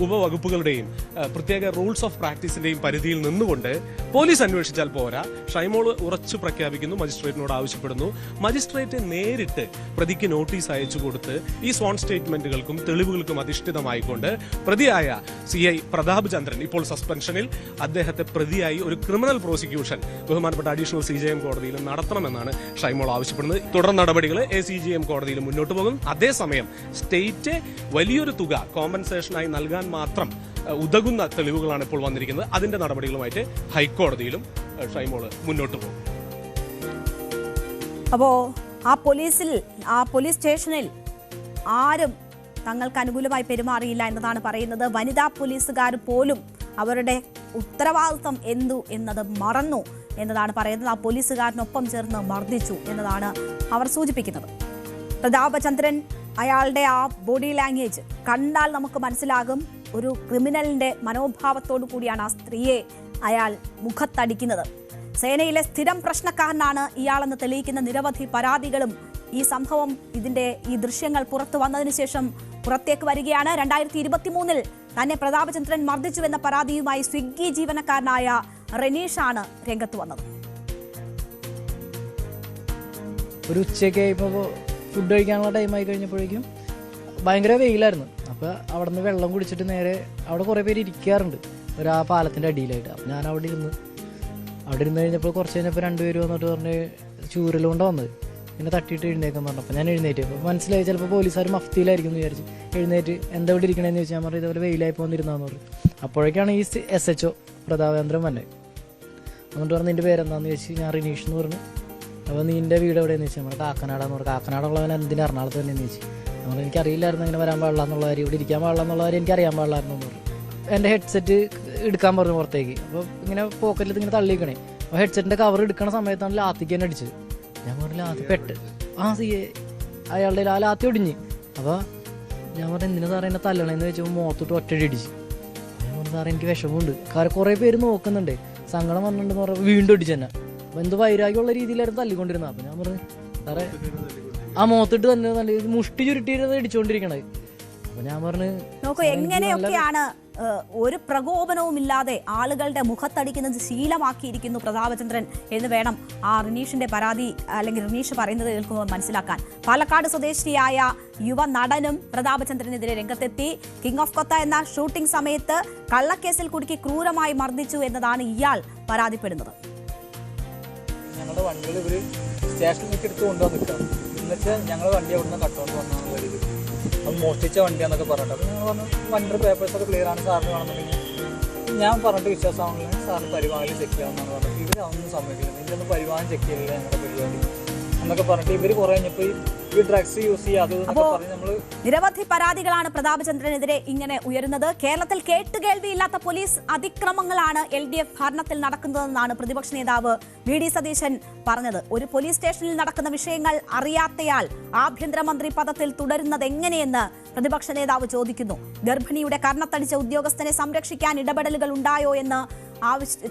ഉപവകുപ്പുകളുടെയും പ്രത്യേക റൂൾസ് ഓഫ് പ്രാക്ടീസിൻ്റെയും പരിധിയിൽ നിന്നുകൊണ്ട് പോലീസ് അന്വേഷിച്ചാൽ പോരാ. ഷൈമോൾ ഉറച്ചു പ്രഖ്യാപിക്കുന്നു, മജിസ്ട്രേറ്റിനോട് ആവശ്യപ്പെടുന്നു. മജിസ്ട്രേറ്റ് നേരിട്ട് പ്രതിക്ക് നോട്ടീസ് അയച്ചു കൊടുത്ത് ഈ സ്വാൺ സ്റ്റേറ്റ്മെന്റുകൾക്കും തെളിവുകൾക്കും അധിഷ്ഠിതമായിക്കൊണ്ട് പ്രതിയായ CI പ്രതാപ് ചന്ദ്രൻ ഇപ്പോൾ സസ്പെൻഷനിൽ, അദ്ദേഹത്തെ പ്രതിയായി ഒരു ക്രിമിനൽ പ്രോസിക്യൂഷൻ ബഹുമാനപ്പെട്ട അഡീഷണൽ CJM കോടതിയിൽ നടത്തണമെന്നാണ് ഷൈമോൾ ആവശ്യപ്പെടുന്നത്. തുടർ നടപടികൾ ACJM കോടതിയിൽ മുന്നോട്ട് പോകും. അതേസമയം സ്റ്റേറ്റ് വലിയൊരു തുക കോമ്പൻസേഷനായി നൽകാൻ മാത്രം ഉതകുന്ന തെളിവുകളാണ് ഇപ്പോൾ വന്നിരിക്കുന്നത്. അതിന്റെ നടപടികളുമായിട്ട് ഹൈക്കോടതിയിലും ഷൈമോള് മുന്നോട്ട് പോകും. അപ്പോ ആ പോലീസ് സ്റ്റേഷനിൽ ആരും തങ്ങൾക്ക് അനുകൂലമായി പെരുമാറിയില്ല എന്നതാണ് പറയുന്നത്. വനിതാ പോലീസുകാർ പോലും അവരുടെ ഉത്തരവാദിത്വം എന്തു എന്നത് മറന്നു എന്നതാണ് പറയുന്നത്. ആ പോലീസുകാരനൊപ്പം ചേർന്ന് മർദ്ദിച്ചു എന്നതാണ് അവർ സൂചിപ്പിക്കുന്നത്. പ്രതാപചന്ദ്രൻ, അയാളുടെ ആ ബോഡി ലാംഗ്വേജ് കണ്ടാൽ നമുക്ക് മനസ്സിലാകും ഒരു ക്രിമിനലിന്റെ മനോഭാവത്തോടു കൂടിയാണ് ആ സ്ത്രീയെ അയാൾ മുഖത്തടിക്കുന്നത്. സേനയിലെ സ്ഥിരം പ്രശ്നക്കാരനാണ് ഇയാളെന്ന് തെളിയിക്കുന്ന നിരവധി പരാതികളും ഈ സംഭവം, ഈ ദൃശ്യങ്ങൾ പുറത്തു വന്നതിന് ശേഷം പുറത്തേക്ക് വരികയാണ്. 2023 തന്നെ പ്രതാപചന്ദ്രൻ മർദ്ദിച്ചുവെന്ന പരാതിയുമായി സ്വിഗ്ഗി ജീവനക്കാരനായ റെനീഷാണ് രംഗത്ത് വന്നത്. ഒരു ഉച്ചയ്ക്ക് ഫുഡ് കഴിക്കാനുള്ള ടൈമായി കഴിഞ്ഞപ്പോഴേക്കും ഭയങ്കര വെയിലായിരുന്നു. അപ്പോൾ അവിടെ നിന്ന് വെള്ളം കുടിച്ചിട്ട് നേരെ അവിടെ കുറേ പേര് ഇരിക്കാറുണ്ട് ആ പാലത്തിൻ്റെ അടിയിലായിട്ട്. അപ്പോൾ ഞാൻ അവിടെ ഇരുന്ന് കഴിഞ്ഞപ്പോൾ കുറച്ച് കഴിഞ്ഞപ്പോൾ 2 പേര് വന്നിട്ട് പറഞ്ഞ് ചൂരലുകൊണ്ടാണ് വന്നത്, പിന്നെ തട്ടിയിട്ട് എഴുന്നേക്കാൻ പറഞ്ഞു. അപ്പോൾ ഞാൻ എഴുന്നേറ്റ്. അപ്പോൾ മനസ്സിലായി ചിലപ്പോൾ പോലീസുകാർ മഫ്തിയിലായിരിക്കും എന്ന് വിചാരിച്ച് എഴുന്നേറ്റ് എന്താ ഇവിടെ ഇരിക്കണമെന്ന് ചോദിച്ചാൽ ഞാൻ പറഞ്ഞു ഇതുപോലെ വെയിലായി പോന്നിരുന്നാന്ന് പറഞ്ഞു. അപ്പോഴേക്കാണ് ഈ SHO പ്രതാപചന്ദ്രൻ വന്നത്. എന്നിട്ട് പറഞ്ഞു നിൻ്റെ പേരെന്താണെന്ന് ചോദിച്ചു. ഞാൻ റിനീഷ് എന്ന് പറഞ്ഞു. അപ്പോൾ നിൻ്റെ വീട് എവിടെയെന്ന് ചോദിച്ചാൽ നമ്മൾ കാക്കനാടാന്ന് പറഞ്ഞു. കാക്കനാടുള്ളവൻ എന്തിനാ എറണാകുളത്ത് തന്നെയെന്ന് ചോദിച്ചു. നമ്മൾ എനിക്കറിയില്ലായിരുന്നു ഇങ്ങനെ വരാൻ പാടില്ല എന്നുള്ള കാര്യം, ഇവിടെ ഇരിക്കാൻ പാടില്ല എന്നുള്ള കാര്യം എനിക്കറിയാൻ പാടില്ലായിരുന്നു എന്ന് പറഞ്ഞു. എൻ്റെ ഹെഡ്സെറ്റ് എടുക്കാൻ പറഞ്ഞു പുറത്തേക്ക്. അപ്പോൾ ഇങ്ങനെ പോക്കറ്റിൽ ഇങ്ങനെ തള്ളിക്കണേ. അപ്പോൾ ഹെഡ്സെറ്റിൻ്റെ കവർ എടുക്കുന്ന സമയത്താണ് ലാത്തിക്ക് തന്നെ അടിച്ചത്. ഞാൻ പറഞ്ഞു ലാത്തി പെട്ട് അയാളുടെ ലാത്തി ഒടിഞ്ഞ്. അപ്പോൾ ഞാൻ പറഞ്ഞു എന്തിനാ സാറേ എന്നെ തല്ലണേന്ന് വെച്ചപ്പോൾ മുഖത്തോട്ട് ഒറ്റടി അടിച്ച്. ഞാൻ പറഞ്ഞു സാറേ എനിക്ക് വിഷമമുണ്ട്, കാരണം കുറേ പേര് നോക്കുന്നുണ്ട്, സങ്കടം വന്നിട്ടുണ്ടെന്ന് പറഞ്ഞാൽ വീണ്ടും അടിച്ചു തന്നെ. അപ്പോൾ എന്ത് വൈരാഗ്യമുള്ള രീതിയിലായിരുന്നു തല്ലിക്കൊണ്ടിരുന്നത്. അപ്പോൾ ഞാൻ പറഞ്ഞു സാറേ ആ മുഖത്തിട്ട് തന്നെ നല്ല മുഷ്ടി ചുരുട്ടിയിരുന്നത് ഇടിച്ചുകൊണ്ടിരിക്കണത്. അപ്പോൾ ഞാൻ പറഞ്ഞു നോക്കൂ എങ്ങനെയൊക്കെയാണ് ഒരു പ്രകോപനവുമില്ലാതെ ആളുകളുടെ മുഖത്തടിക്കുന്നത് ശീലമാക്കിയിരിക്കുന്നു പ്രതാപചന്ദ്രൻ എന്ന് വേണം ആ റിനീഷിന്റെ പരാതി അല്ലെങ്കിൽ റിനീഷ് പറയുന്നത് കേൾക്കുമ്പോൾ മനസ്സിലാക്കാൻ. പാലക്കാട് സ്വദേശിയായ യുവ നടനും പ്രതാപചന്ദ്രനെതിരെ രംഗത്തെത്തി. കിങ് ഓഫ് കൊത്ത എന്ന ഷൂട്ടിംഗ് സമയത്ത് കള്ളക്കേസിൽ കുടുക്കി ക്രൂരമായി മർദ്ദിച്ചു എന്നതാണ് ഇയാൾ പരാതിപ്പെടുന്നത്. ഞങ്ങളുടെ വണ്ടികൾ ഇവർ സ്റ്റേഷനിലേക്ക് എടുത്ത് കൊണ്ടുവന്ന് നിൽക്കാം. എന്നിട്ട് ഞങ്ങൾ വണ്ടി അവിടെ നിന്ന് കട്ടുകൊണ്ട് വന്നാന്നുള്ള രീതി അത് മോഷ്ടിച്ച വണ്ടിയാന്നൊക്കെ പറഞ്ഞിട്ട്. അപ്പോൾ ഞങ്ങൾ പറഞ്ഞു വണ്ടിയുടെ പേപ്പേഴ്സൊക്കെ ക്ലിയർ ആണ്, സാറിന് വേണമെന്നുണ്ടെങ്കിൽ ഞാൻ പറഞ്ഞിട്ട് വിശ്വാസമാണെങ്കിൽ സാറിന് പരിവാഹനം ചെക്ക് ചെയ്യാമെന്നാണ് പറഞ്ഞത്. ഇവർ അതൊന്നും സമ്മതിക്കില്ല, ഇതിലൊന്നും പരിവാഹനം ചെക്ക് ചെയ്യില്ല ഞങ്ങളുടെ പരിപാടി എന്നൊക്കെ പറഞ്ഞിട്ട് ഇവർ കുറേ കഴിഞ്ഞപ്പോൾ ഈ ഡ്രഗ്സ് യൂസ് ചെയ്യാതെ നമ്മൾ നിരവധി പരാതികളാണ് പ്രതാപചന്ദ്രനെതിരെ ഇങ്ങനെ ഉയരുന്നത്. കേരളത്തിൽ കേട്ടുകേൾവിയില്ലാത്ത പോലീസ് അതിക്രമങ്ങളാണ് LDF ഭരണത്തിൽ നടക്കുന്നതെന്നാണ് പ്രതിപക്ഷ നേതാവ് VD സതീശൻ പറഞ്ഞത്. ഒരു പോലീസ് സ്റ്റേഷനിൽ നടക്കുന്ന വിഷയങ്ങൾ അറിയാത്തയാൾ ആഭ്യന്തരമന്ത്രി പദത്തിൽ തുടരുന്നത് എങ്ങനെയെന്ന് പ്രതിപക്ഷ നേതാവ് ചോദിക്കുന്നു. ഗർഭിണിയുടെ കർണത്തടിച്ച ഉദ്യോഗസ്ഥനെ സംരക്ഷിക്കാൻ ഇടപെടലുകൾ ഉണ്ടായോ എന്ന്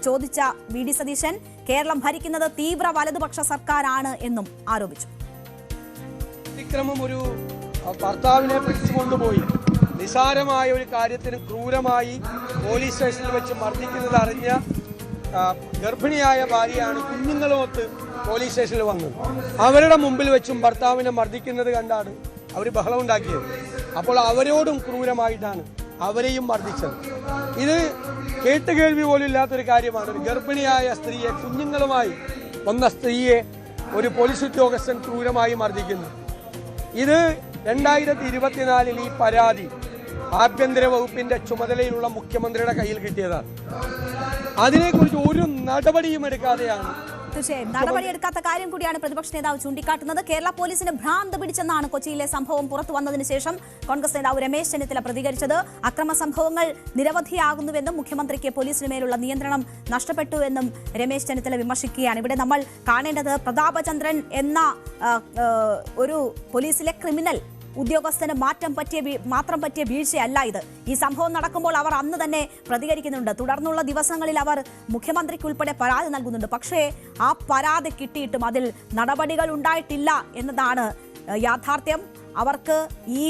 ചോദിച്ച VD സതീശൻ കേരളം ഭരിക്കുന്നത് തീവ്ര വലതുപക്ഷ സർക്കാരാണ് എന്നും ആരോപിച്ചു. അതിക്രമം ഒരു ഭർത്താവിനെ പിടിച്ചുകൊണ്ടുപോയി നിസാരമായ ഒരു കാര്യത്തിന് ക്രൂരമായി പോലീസ് സ്റ്റേഷനിൽ വെച്ച് മർദ്ദിക്കുന്നത് അറിഞ്ഞ ഗർഭിണിയായ ഭാര്യയാണ് കുഞ്ഞുങ്ങളുമൊത്ത് പോലീസ് സ്റ്റേഷനിൽ വന്നത്. അവരുടെ മുമ്പിൽ വെച്ചും ഭർത്താവിനെ മർദ്ദിക്കുന്നത് കണ്ടാണ് അവർ ബഹളം ഉണ്ടാക്കിയത്. അപ്പോൾ അവരോടും ക്രൂരമായിട്ടാണ് അവരെയും മർദ്ദിച്ചത്. ഇത് കേട്ടുകേൾവി പോലും ഇല്ലാത്തൊരു കാര്യമാണ്. ഒരു ഗർഭിണിയായ സ്ത്രീയെ, കുഞ്ഞുങ്ങളുമായി വന്ന സ്ത്രീയെ ഒരു പോലീസ് ഉദ്യോഗസ്ഥൻ ക്രൂരമായി മർദ്ദിക്കുന്നു. ഇത് 2024 ഈ പരാതി ആഭ്യന്തര വകുപ്പിന്റെ ചുമതലയിലുള്ള മുഖ്യമന്ത്രിയുടെ കയ്യിൽ കിട്ടിയതാണ്. അതിനെക്കുറിച്ച് ഒരു നടപടിയും എടുക്കാതെയാണ്. തീർച്ചയായും നടപടിയെടുക്കാത്ത കാര്യം കൂടിയാണ് പ്രതിപക്ഷ നേതാവ് ചൂണ്ടിക്കാട്ടുന്നത്. കേരള പോലീസിന് ഭ്രാന്ത് പിടിച്ചെന്നാണ് കൊച്ചിയിലെ സംഭവം പുറത്തു വന്നതിന് ശേഷം കോൺഗ്രസ് നേതാവ് രമേശ് ചെന്നിത്തല പ്രതികരിച്ചത്. അക്രമ സംഭവങ്ങൾ നിരവധിയാകുന്നുവെന്നും മുഖ്യമന്ത്രിക്ക് പോലീസിന് മേലുള്ള നിയന്ത്രണം നഷ്ടപ്പെട്ടുവെന്നും രമേശ് ചെന്നിത്തല വിമർശിക്കുകയാണ്. ഇവിടെ നമ്മൾ കാണേണ്ടത് പ്രതാപചന്ദ്രൻ എന്ന ഒരു പോലീസിലെ ക്രിമിനൽ ഉദ്യോഗസ്ഥന് മാത്രം പറ്റിയ വീഴ്ചയല്ല ഇത്. ഈ സംഭവം നടക്കുമ്പോൾ അവർ അന്ന് തന്നെ പ്രതികരിക്കുന്നുണ്ട്. തുടർന്നുള്ള ദിവസങ്ങളിൽ അവർ മുഖ്യമന്ത്രിക്ക് ഉൾപ്പെടെ പരാതി നൽകുന്നുണ്ട്. പക്ഷേ ആ പരാതി കിട്ടിയിട്ടും അതിൽ നടപടികൾ ഉണ്ടായിട്ടില്ല എന്നതാണ് യാഥാർത്ഥ്യം. അവർക്ക് ഈ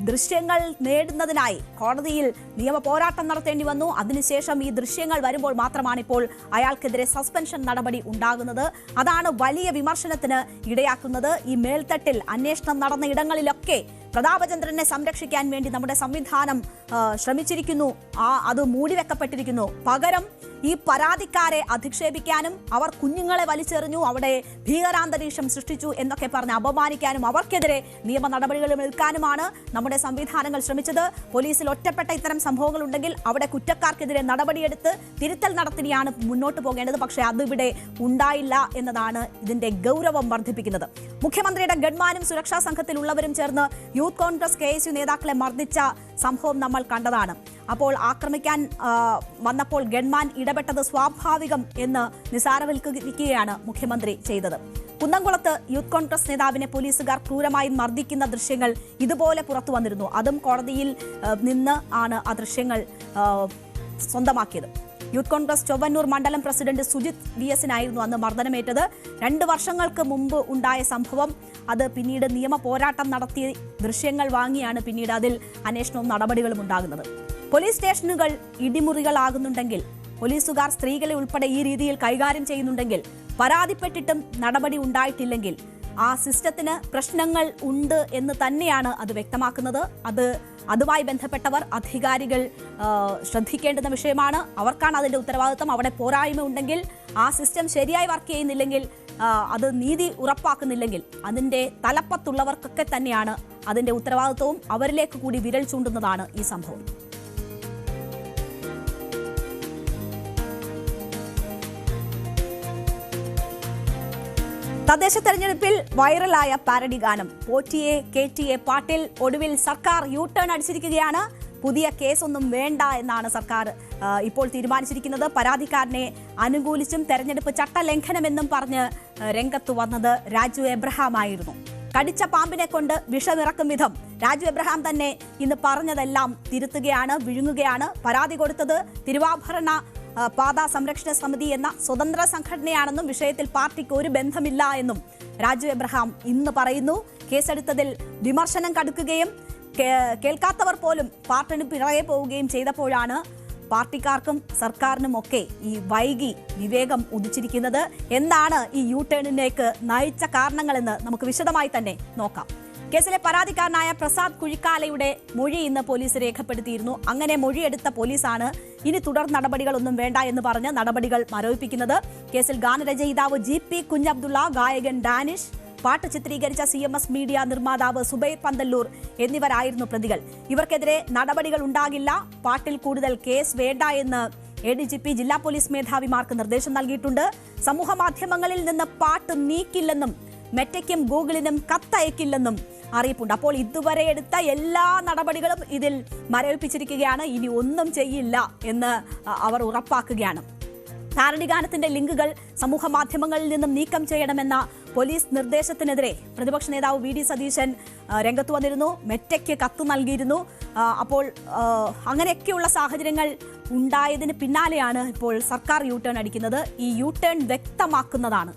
ദൃശ്യങ്ങൾ നേടുന്നതിനായി കോടതിയിൽ നിയമ പോരാട്ടം നടത്തേണ്ടി വന്നു. അതിനുശേഷം ഈ ദൃശ്യങ്ങൾ വരുമ്പോൾ മാത്രമാണ് ഇപ്പോൾ അയാൾക്കെതിരെ സസ്പെൻഷൻ നടപടി ഉണ്ടാകുന്നത്. അതാണ് വലിയ വിമർശനത്തിന് ഇടയാക്കുന്നത്. ഈ മേൽത്തട്ടിൽ അന്വേഷണം നടന്ന ഇടങ്ങളിലൊക്കെ പ്രതാപചന്ദ്രനെ സംരക്ഷിക്കാൻ വേണ്ടി നമ്മുടെ സംവിധാനം ശ്രമിച്ചിരിക്കുന്നു. അത് മൂടിവെക്കപ്പെട്ടിരിക്കുന്നു. പകരം ഈ പരാതിക്കാരെ അധിക്ഷേപിക്കാനും അവർ കുഞ്ഞുങ്ങളെ വലിച്ചെറിഞ്ഞു, അവിടെ ഭീകരാന്തരീക്ഷം സൃഷ്ടിച്ചു എന്നൊക്കെ പറഞ്ഞ് അപമാനിക്കാനും അവർക്കെതിരെ നിയമ നടപടികൾ എടുക്കാനുമാണ് നമ്മുടെ സംവിധാനങ്ങൾ ശ്രമിച്ചത്. പോലീസിൽ ഒറ്റപ്പെട്ട ഇത്തരം സംഭവങ്ങൾ ഉണ്ടെങ്കിൽ അവിടെ കുറ്റക്കാർക്കെതിരെ നടപടിയെടുത്ത് തിരുത്തൽ നടത്തിയാണ് മുന്നോട്ട് പോകേണ്ടത്. പക്ഷേ അതിവിടെ ഉണ്ടായില്ല എന്നതാണ് ഇതിന്റെ ഗൗരവം വർദ്ധിപ്പിക്കുന്നത്. മുഖ്യമന്ത്രിയുടെ ഗൺമാനും സുരക്ഷാ സംഘത്തിലുള്ളവരും ചേർന്ന് യൂത്ത് കോൺഗ്രസ് KSU നേതാക്കളെ മർദ്ദിച്ച സംഭവം നമ്മൾ കണ്ടതാണ്. അപ്പോൾ ആക്രമിക്കാൻ വന്നപ്പോൾ ഗൺമാൻ ഇടപെട്ടത് സ്വാഭാവികം എന്ന് നിസാരവൽക്കരിക്കുകയാണ് മുഖ്യമന്ത്രി ചെയ്തത്. കുന്നംകുളത്ത് യൂത്ത് കോൺഗ്രസ് നേതാവിനെ പോലീസുകാർ ക്രൂരമായി മർദ്ദിക്കുന്ന ദൃശ്യങ്ങൾ ഇതുപോലെ പുറത്തു വന്നിരുന്നു. അതും കോടതിയിൽ നിന്ന് ആണ് ആ ദൃശ്യങ്ങൾ സ്വന്തമാക്കിയത്. യൂത്ത് കോൺഗ്രസ് ചൊവ്വന്നൂർ മണ്ഡലം പ്രസിഡന്റ് സുജിത് VS-നായിരുന്നു അന്ന് മർദ്ദനമേറ്റത്. 2 വർഷങ്ങൾക്ക് മുമ്പ് ഉണ്ടായ സംഭവം. അത് പിന്നീട് നിയമ പോരാട്ടം നടത്തിയ ദൃശ്യങ്ങൾ വാങ്ങിയാണ് പിന്നീട് അതിൽ അന്വേഷണവും നടപടികളും ഉണ്ടാകുന്നത്. പോലീസ് സ്റ്റേഷനുകൾ ഇടിമുറികളാകുന്നുണ്ടെങ്കിൽ, പോലീസുകാർ സ്ത്രീകളെ ഉൾപ്പെടെ ഈ രീതിയിൽ കൈകാര്യം ചെയ്യുന്നുണ്ടെങ്കിൽ, പരാതിപ്പെട്ടിട്ടും നടപടി ഉണ്ടായിട്ടില്ലെങ്കിൽ ആ സിസ്റ്റത്തിന് പ്രശ്നങ്ങൾ ഉണ്ട് എന്ന് തന്നെയാണ് അത് വ്യക്തമാക്കുന്നത്. അതുമായി ബന്ധപ്പെട്ടവർ, അധികാരികൾ ശ്രദ്ധിക്കേണ്ടുന്ന വിഷയമാണ്. അവർക്കാണ് അതിന്റെ ഉത്തരവാദിത്വം. അവിടെ പോരായ്മ ഉണ്ടെങ്കിൽ, ആ സിസ്റ്റം ശരിയായി വർക്ക് ചെയ്യുന്നില്ലെങ്കിൽ, അത് നീതി ഉറപ്പാക്കുന്നില്ലെങ്കിൽ അതിന്റെ തലപ്പത്തുള്ളവർക്കൊക്കെ തന്നെയാണ് അതിന്റെ ഉത്തരവാദിത്വവും. അവരിലേക്ക് കൂടി വിരൽ ചൂണ്ടുന്നതാണ് ഈ സംഭവം. തദ്ദേശ തെരഞ്ഞെടുപ്പിൽ വൈറലായ പാരഡി ഗാനം പോറ്റിയെ കേറ്റിയെ പാട്ടിൽ ഒടുവിൽ സർക്കാർ U-ടേൺ അടിച്ചിരിക്കുകയാണ്. പുതിയ കേസൊന്നും വേണ്ട എന്നാണ് സർക്കാർ ഇപ്പോൾ തീരുമാനിച്ചിരിക്കുന്നത്. പരാതിക്കാരനെ അനുകൂലിച്ചും തെരഞ്ഞെടുപ്പ് ചട്ടലംഘനമെന്നും പറഞ്ഞ് രംഗത്തു വന്നത് രാജു എബ്രഹാം ആയിരുന്നു. കടിച്ച പാമ്പിനെ കൊണ്ട് വിഷമിറക്കും വിധം രാജു എബ്രഹാം തന്നെ ഇന്ന് പറഞ്ഞതെല്ലാം തിരുത്തുകയാണ്, വിഴുങ്ങുകയാണ്. പരാതി കൊടുത്തത് തിരുവാഭരണ പാത സംരക്ഷണ സമിതി എന്ന സ്വതന്ത്ര സംഘടനയാണെന്നും വിഷയത്തിൽ പാർട്ടിക്ക് ഒരു ബന്ധമില്ല എന്നും രാജു എബ്രഹാം ഇന്ന് പറയുന്നു. കേസെടുത്തതിൽ വിമർശനം കടുക്കുകയും കേൾക്കാത്തവർ പോലും പാർട്ടിന് പിറകെ പോവുകയും ചെയ്തപ്പോഴാണ് പാർട്ടിക്കാർക്കും സർക്കാരിനുമൊക്കെ ഈ വൈകി വിവേകം ഉദിച്ചിരിക്കുന്നത്. എന്താണ് ഈ U-ടേണിലേക്ക് നയിച്ച കാരണങ്ങളെന്ന് നമുക്ക് വിശദമായി തന്നെ നോക്കാം. കേസിലെ പരാതിക്കാരനായ പ്രസാദ് കുഴിക്കാലയുടെ മൊഴി ഇന്ന് പോലീസ് രേഖപ്പെടുത്തിയിരുന്നു. അങ്ങനെ മൊഴിയെടുത്ത പോലീസാണ് ഇനി തുടർ നടപടികളൊന്നും വേണ്ട എന്ന് പറഞ്ഞ് നടപടികൾ മരവിപ്പിക്കുന്നത്. കേസിൽ ഗാനരചയിതാവ് GP കുഞ്ഞബ്ദുള്ള, ഗായകൻ ഡാനിഷ്, പാട്ട് ചിത്രീകരിച്ച CMS മീഡിയ നിർമ്മാതാവ് സുബൈർ പന്തല്ലൂർ എന്നിവരായിരുന്നു പ്രതികൾ. ഇവർക്കെതിരെ നടപടികൾ ഉണ്ടാകില്ല, പാട്ടിൽ കൂടുതൽ കേസ് വേണ്ട എന്ന് ADGP ജില്ലാ പോലീസ് മേധാവിമാർക്ക് നിർദ്ദേശം നൽകിയിട്ടുണ്ട്. സമൂഹ മാധ്യമങ്ങളിൽ നിന്ന് പാട്ട് നീക്കില്ലെന്നും മെറ്റയ്ക്കും ഗൂഗിളിനും കത്തയക്കില്ലെന്നും അറിയിപ്പുണ്ട്. അപ്പോൾ ഇതുവരെ എടുത്ത എല്ലാ നടപടികളും ഇതിൽ മരവിപ്പിച്ചിരിക്കുകയാണ്. ഇനി ഒന്നും ചെയ്യില്ല എന്ന് അവർ ഉറപ്പാക്കുകയാണ്. പാരഡി ഗാനത്തിന്റെ ലിങ്കുകൾ സമൂഹ മാധ്യമങ്ങളിൽ നിന്നും നീക്കം ചെയ്യണമെന്ന പോലീസ് നിർദ്ദേശത്തിനെതിരെ പ്രതിപക്ഷ നേതാവ് VD സതീശൻ രംഗത്ത് വന്നിരുന്നു. മെറ്റയ്ക്ക് കത്ത് നൽകിയിരുന്നു. അപ്പോൾ അങ്ങനെയൊക്കെയുള്ള സാഹചര്യങ്ങൾ ഉണ്ടായതിന് പിന്നാലെയാണ് ഇപ്പോൾ സർക്കാർ U-ടേൺ അടിക്കുന്നത്. ഈ U-ടേൺ വ്യക്തമാക്കുന്നതാണ്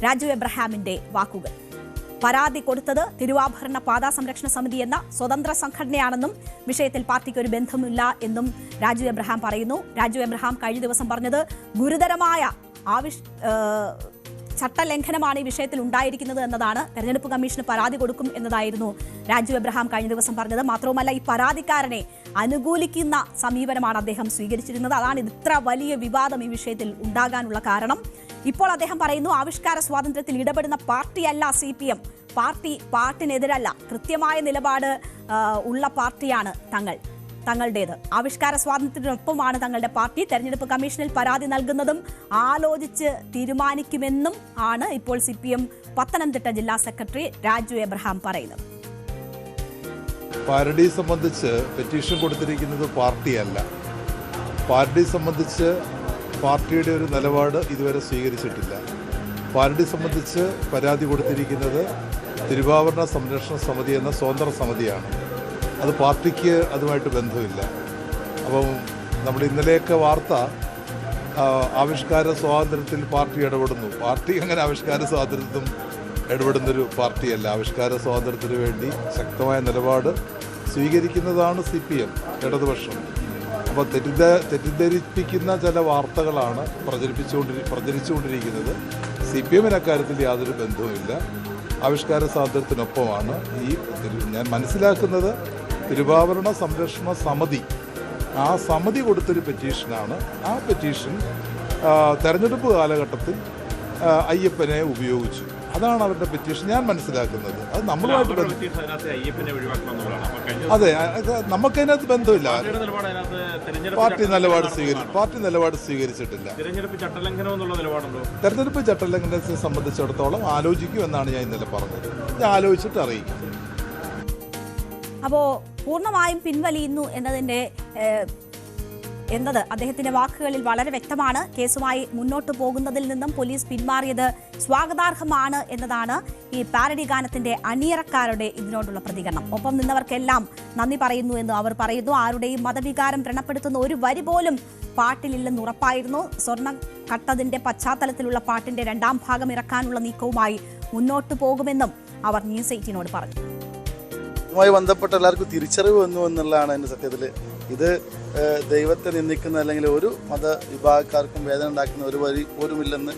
രാജു എബ്രഹാമിന്റെ വാക്കുകൾ. പരാതി കൊടുത്തത് തിരുവാഭരണ പാതാ സംരക്ഷണ സമിതി എന്ന സ്വതന്ത്ര സംഘടനയാണെന്നും വിഷയത്തിൽ പാർട്ടിക്ക് ഒരു ബന്ധമില്ല എന്നും രാജു എബ്രഹാം പറയുന്നു. രാജു എബ്രഹാം കഴിഞ്ഞ ദിവസം പറഞ്ഞത് ഗുരുതരമായ ചട്ടലംഘനമാണ് ഈ വിഷയത്തിൽ ഉണ്ടായിരിക്കുന്നത് എന്നതാണ്. തെരഞ്ഞെടുപ്പ് കമ്മീഷന് പരാതി കൊടുക്കും എന്നതായിരുന്നു രാജു എബ്രഹാം കഴിഞ്ഞ ദിവസം പറഞ്ഞത്. മാത്രവുമല്ല, ഈ പരാതിക്കാരനെ അനുകൂലിക്കുന്ന സമീപനമാണ് അദ്ദേഹം സ്വീകരിച്ചിരുന്നത്. അതാണ് ഇത്ര വലിയ വിവാദം ഈ വിഷയത്തിൽ ഉണ്ടാകാനുള്ള കാരണം. ഇപ്പോൾ അദ്ദേഹം പറയുന്നു, ആവിഷ്കാര സ്വാതന്ത്ര്യത്തിൽ ഇടപെടുന്ന പാർട്ടിയല്ല CPM. പാർട്ടിനെതിരല്ല, കൃത്യമായ നിലപാട് ഉള്ള പാർട്ടിയാണ് തങ്ങളുടേത്. ആവിഷ്കാര സ്വാതന്ത്ര്യത്തിനൊപ്പമാണ് തങ്ങളുടെ പാർട്ടി. തെരഞ്ഞെടുപ്പ് കമ്മീഷനിൽ പരാതി നൽകുന്നതും ആലോചിച്ച് തീരുമാനിക്കുമെന്നും ആണ് ഇപ്പോൾ CPM പത്തനംതിട്ട ജില്ലാ സെക്രട്ടറി രാജു എബ്രഹാം പറയുന്നത്. പാരഡി സംബന്ധിച്ച് പെറ്റീഷൻ കൊടുത്തിരിക്കുന്നത് പാർട്ടിയല്ല. പാരഡി സംബന്ധിച്ച് പാർട്ടിയുടെ ഒരു നിലപാട് ഇതുവരെ സ്വീകരിച്ചിട്ടില്ല. പാരഡി സംബന്ധിച്ച് പരാതി കൊടുത്തിരിക്കുന്നത് തിരുവാഭരണ സംരക്ഷണ സമിതി എന്ന സ്വതന്ത്ര സമിതിയാണ്. അത് പാർട്ടിക്ക് അതുമായിട്ട് ബന്ധമില്ല. അപ്പം നമ്മുടെ ഇന്നലെയൊക്കെ വാർത്ത ആവിഷ്കാര സ്വാതന്ത്ര്യത്തിൽ പാർട്ടി ഇടപെടുന്നു. പാർട്ടി അങ്ങനെ ആവിഷ്കാര സ്വാതന്ത്ര്യത്തിലും ഇടപെടുന്നൊരു പാർട്ടിയല്ല. ആവിഷ്കാര സ്വാതന്ത്ര്യത്തിന് വേണ്ടി ശക്തമായ നിലപാട് സ്വീകരിക്കുന്നതാണ് CPM, ഇടതുപക്ഷം. അപ്പോൾ തെറ്റിദ്ധരിപ്പിക്കുന്ന ചില വാർത്തകളാണ് പ്രചരിച്ചുകൊണ്ടിരിക്കുന്നത്. CPM അക്കാര്യത്തിൽ യാതൊരു ബന്ധവുമില്ല. ആവിഷ്കാര സ്വാതന്ത്ര്യത്തിനൊപ്പമാണ്. ഞാൻ മനസ്സിലാക്കുന്നത് തിരുവാഭരണ സംരക്ഷണ സമിതി, ആ സമിതി കൊടുത്തൊരു പെറ്റീഷനാണ്. ആ പെറ്റീഷൻ തെരഞ്ഞെടുപ്പ് കാലഘട്ടത്തിൽ അയ്യപ്പനെ ഉപയോഗിച്ചു. അതാണ് അവരുടെ പെറ്റീഷൻ ഞാൻ മനസ്സിലാക്കുന്നത്. അത് നമ്മളുമായിട്ട് അതെ, നമുക്കതിനകത്ത് ബന്ധമില്ല. പാർട്ടി നിലപാട് സ്വീകരിച്ചിട്ടില്ല. തെരഞ്ഞെടുപ്പ് ചട്ടലംഘനത്തെ സംബന്ധിച്ചിടത്തോളം ആലോചിക്കും എന്നാണ് ഞാൻ ഇന്നലെ പറഞ്ഞത്. ഞാൻ ആലോചിച്ചിട്ട് അറിയിക്കും. അപ്പോൾ പൂർണ്ണമായും പിൻവലിയുന്നു എന്നത് അദ്ദേഹത്തിന്റെ വാക്കുകളിൽ വളരെ വ്യക്തമാണ്. കേസുമായി മുന്നോട്ട് പോകുന്നതിൽ നിന്നും പോലീസ് പിന്മാറിയത് സ്വാഗതാർഹമാണ് എന്നതാണ് ഈ പാരഡി ഗാനത്തിന്റെ അണിയറക്കാരുടെ ഇതിനോടുള്ള പ്രതികരണം. ഒപ്പം നിന്നവർക്കെല്ലാം നന്ദി പറയുന്നു എന്ന് അവർ പറയുന്നു. ആരുടെയും മതവികാരം വ്രണപ്പെടുത്തുന്ന ഒരു വരി പോലും പാട്ടിലില്ലെന്ന് ഉറപ്പായിരുന്നു. സ്വർണം കട്ടതിന്റെ പശ്ചാത്തലത്തിലുള്ള പാട്ടിന്റെ 2ാം ഭാഗം ഇറക്കാനുള്ള നീക്കവുമായി മുന്നോട്ട് പോകുമെന്നും അവർ ന്യൂസ് 18നോട് പറഞ്ഞു. ഇതുമായി ബന്ധപ്പെട്ട എല്ലാവർക്കും തിരിച്ചറിവ് വന്നു എന്നുള്ളതാണ് എൻ്റെ സത്യത്തിൽ. ഇത് ദൈവത്തെ നിന്ദിക്കുന്ന അല്ലെങ്കിൽ ഒരു മതവിഭാഗക്കാർക്കും വേദന ഉണ്ടാക്കുന്ന ഒരു വരി പോലുമില്ലെന്ന്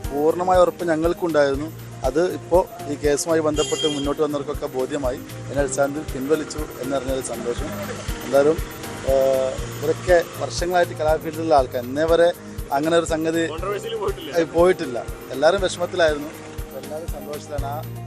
പൂർണ്ണമായ ഉറപ്പ് ഞങ്ങൾക്കുണ്ടായിരുന്നു. അത് ഇപ്പോൾ ഈ കേസുമായി ബന്ധപ്പെട്ട് മുന്നോട്ട് വന്നവർക്കൊക്കെ ബോധ്യമായി. അതിനടിസ്ഥാനത്തിൽ പിൻവലിച്ചു എന്നറിഞ്ഞൊരു സന്തോഷം. എന്തായാലും ഇവരൊക്കെ വർഷങ്ങളായിട്ട് കലാഫീൽഡിലുള്ള ആൾക്കാർ ഇന്നേ വരെ അങ്ങനെ ഒരു സംഗതി പോയിട്ടില്ല. എല്ലാവരും വിഷമത്തിലായിരുന്നു. എല്ലാവരും സന്തോഷത്തിലാണ്.